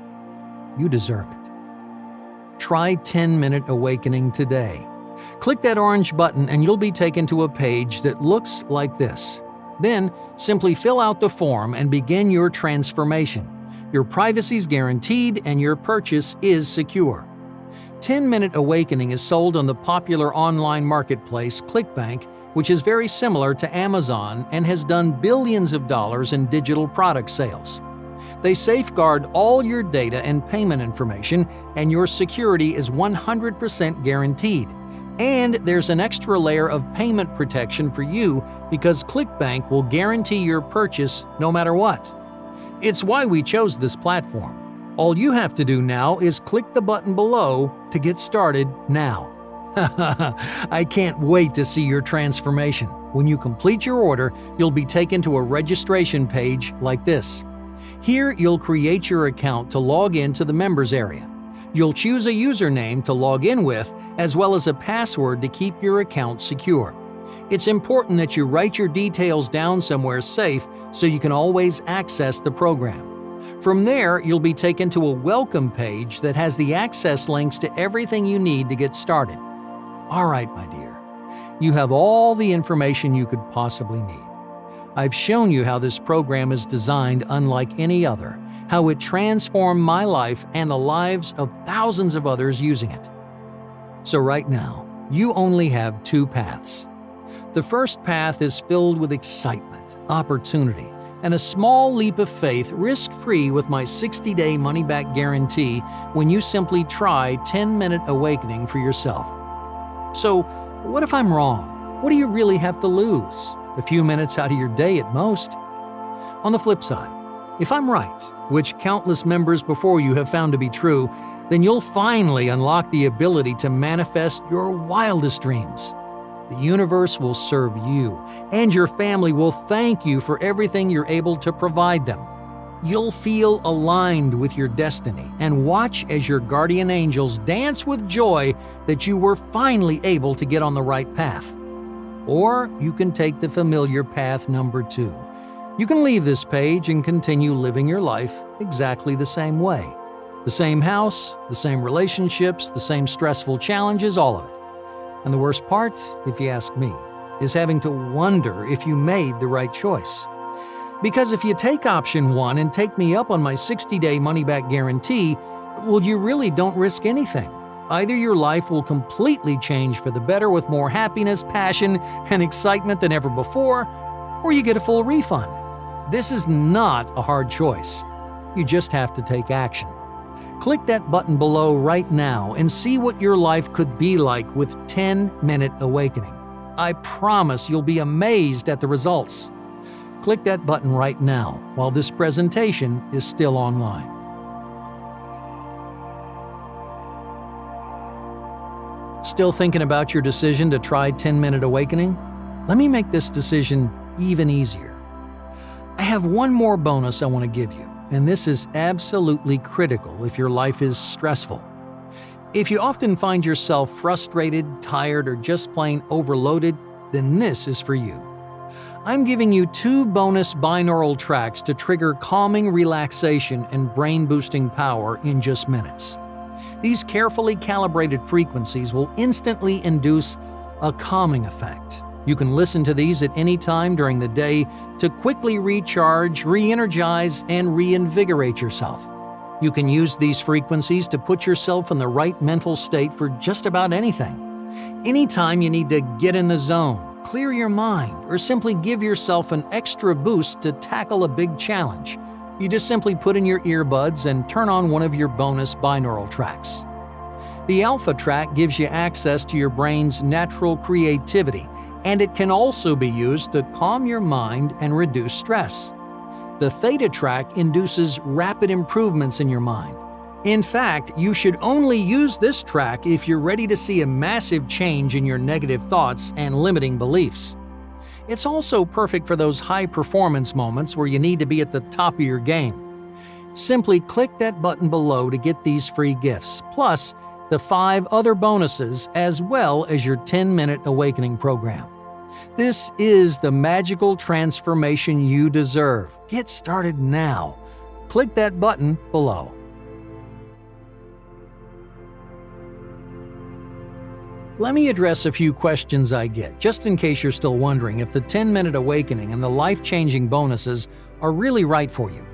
You deserve it. Try 10-Minute Awakening today. Click that orange button and you'll be taken to a page that looks like this. Then, simply fill out the form and begin your transformation. Your privacy is guaranteed and your purchase is secure. 10-Minute Awakening is sold on the popular online marketplace ClickBank, which is very similar to Amazon and has done billions of dollars in digital product sales. They safeguard all your data and payment information, and your security is 100% guaranteed. And there's an extra layer of payment protection for you because ClickBank will guarantee your purchase no matter what. It's why we chose this platform. All you have to do now is click the button below to get started now. I can't wait to see your transformation. When you complete your order, you'll be taken to a registration page like this. Here, you'll create your account to log into the members area. You'll choose a username to log in with, as well as a password to keep your account secure. It's important that you write your details down somewhere safe so you can always access the program. From there, you'll be taken to a welcome page that has the access links to everything you need to get started. All right, my dear, you have all the information you could possibly need. I've shown you how this program is designed unlike any other, how it transformed my life and the lives of thousands of others using it. So right now, you only have two paths. The first path is filled with excitement, opportunity, and a small leap of faith, risk-free with my 60-day money-back guarantee when you simply try 10-minute awakening for yourself. So, what if I'm wrong? What do you really have to lose? A few minutes out of your day at most. On the flip side, if I'm right, which countless members before you have found to be true, then you'll finally unlock the ability to manifest your wildest dreams. The universe will serve you, and your family will thank you for everything you're able to provide them. You'll feel aligned with your destiny and watch as your guardian angels dance with joy that you were finally able to get on the right path. Or you can take the familiar path number 2. You can leave this page and continue living your life exactly the same way. The same house, the same relationships, the same stressful challenges, all of it. And the worst part, if you ask me, is having to wonder if you made the right choice. Because if you take option 1 and take me up on my 60-day money-back guarantee, well, you really don't risk anything. Either your life will completely change for the better with more happiness, passion, and excitement than ever before, or you get a full refund. This is not a hard choice. You just have to take action. Click that button below right now and see what your life could be like with 10-minute awakening. I promise you'll be amazed at the results. Click that button right now while this presentation is still online. Still thinking about your decision to try 10-minute awakening? Let me make this decision even easier. I have one more bonus I want to give you, and this is absolutely critical if your life is stressful. If you often find yourself frustrated, tired, or just plain overloaded, then this is for you. I'm giving you 2 bonus binaural tracks to trigger calming relaxation and brain-boosting power in just minutes. These carefully calibrated frequencies will instantly induce a calming effect. You can listen to these at any time during the day to quickly recharge, re-energize, and reinvigorate yourself. You can use these frequencies to put yourself in the right mental state for just about anything. Anytime you need to get in the zone, clear your mind, or simply give yourself an extra boost to tackle a big challenge, you just simply put in your earbuds and turn on one of your bonus binaural tracks. The Alpha track gives you access to your brain's natural creativity, and it can also be used to calm your mind and reduce stress. The Theta track induces rapid improvements in your mind. In fact, you should only use this track if you're ready to see a massive change in your negative thoughts and limiting beliefs. It's also perfect for those high-performance moments where you need to be at the top of your game. Simply click that button below to get these free gifts, plus the 5 other bonuses as well as your 10-minute awakening program. This is the magical transformation you deserve. Get started now. Click that button below. Let me address a few questions I get, just in case you're still wondering if the 10-minute awakening and the life-changing bonuses are really right for you.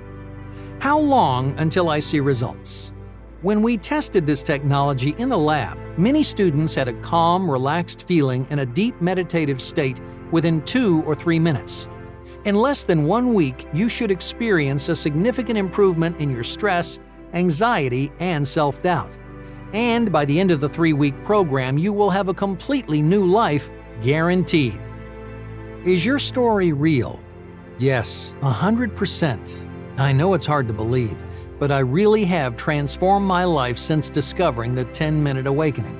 How long until I see results? When we tested this technology in the lab, many students had a calm, relaxed feeling and a deep meditative state within 2 or 3 minutes. In less than 1 week, you should experience a significant improvement in your stress, anxiety, and self-doubt. And by the end of the 3-week program, you will have a completely new life, guaranteed. Is your story real? Yes, 100%. I know it's hard to believe, but I really have transformed my life since discovering the 10-minute awakening.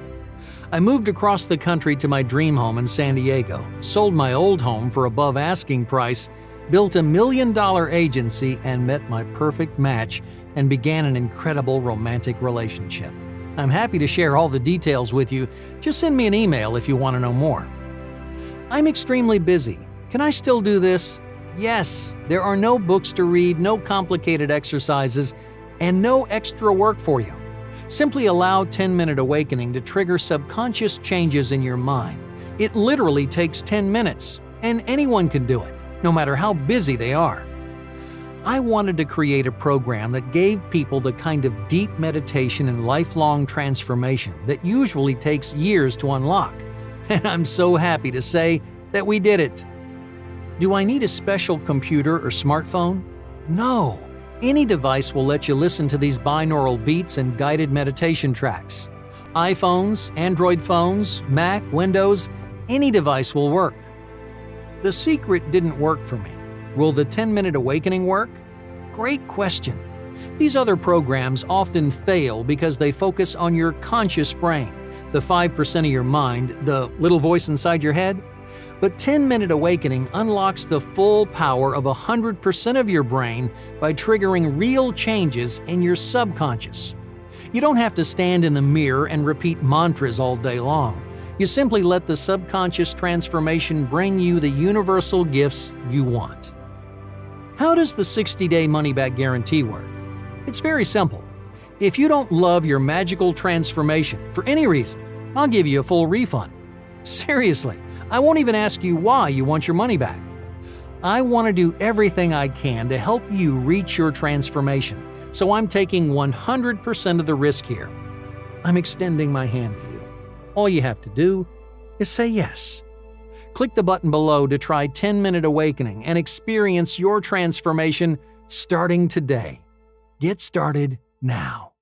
I moved across the country to my dream home in San Diego, sold my old home for above asking price, built $1 million agency, and met my perfect match and began an incredible romantic relationship. I'm happy to share all the details with you. Just send me an email if you want to know more. I'm extremely busy. Can I still do this? Yes, there are no books to read, no complicated exercises, and no extra work for you. Simply allow 10-Minute Awakening to trigger subconscious changes in your mind. It literally takes 10 minutes, and anyone can do it, no matter how busy they are. I wanted to create a program that gave people the kind of deep meditation and lifelong transformation that usually takes years to unlock. And I'm so happy to say that we did it. Do I need a special computer or smartphone? No. Any device will let you listen to these binaural beats and guided meditation tracks. iPhones, Android phones, Mac, Windows, any device will work. The secret didn't work for me. Will the 10-Minute Awakening work? Great question. These other programs often fail because they focus on your conscious brain, the 5% of your mind, the little voice inside your head. But 10-Minute Awakening unlocks the full power of 100% of your brain by triggering real changes in your subconscious. You don't have to stand in the mirror and repeat mantras all day long. You simply let the subconscious transformation bring you the universal gifts you want. How does the 60-day money-back guarantee work? It's very simple. If you don't love your magical transformation for any reason, I'll give you a full refund. Seriously, I won't even ask you why you want your money back. I want to do everything I can to help you reach your transformation, so I'm taking 100% of the risk here. I'm extending my hand to you. All you have to do is say yes. Click the button below to try 10-Minute Awakening and experience your transformation starting today. Get started now.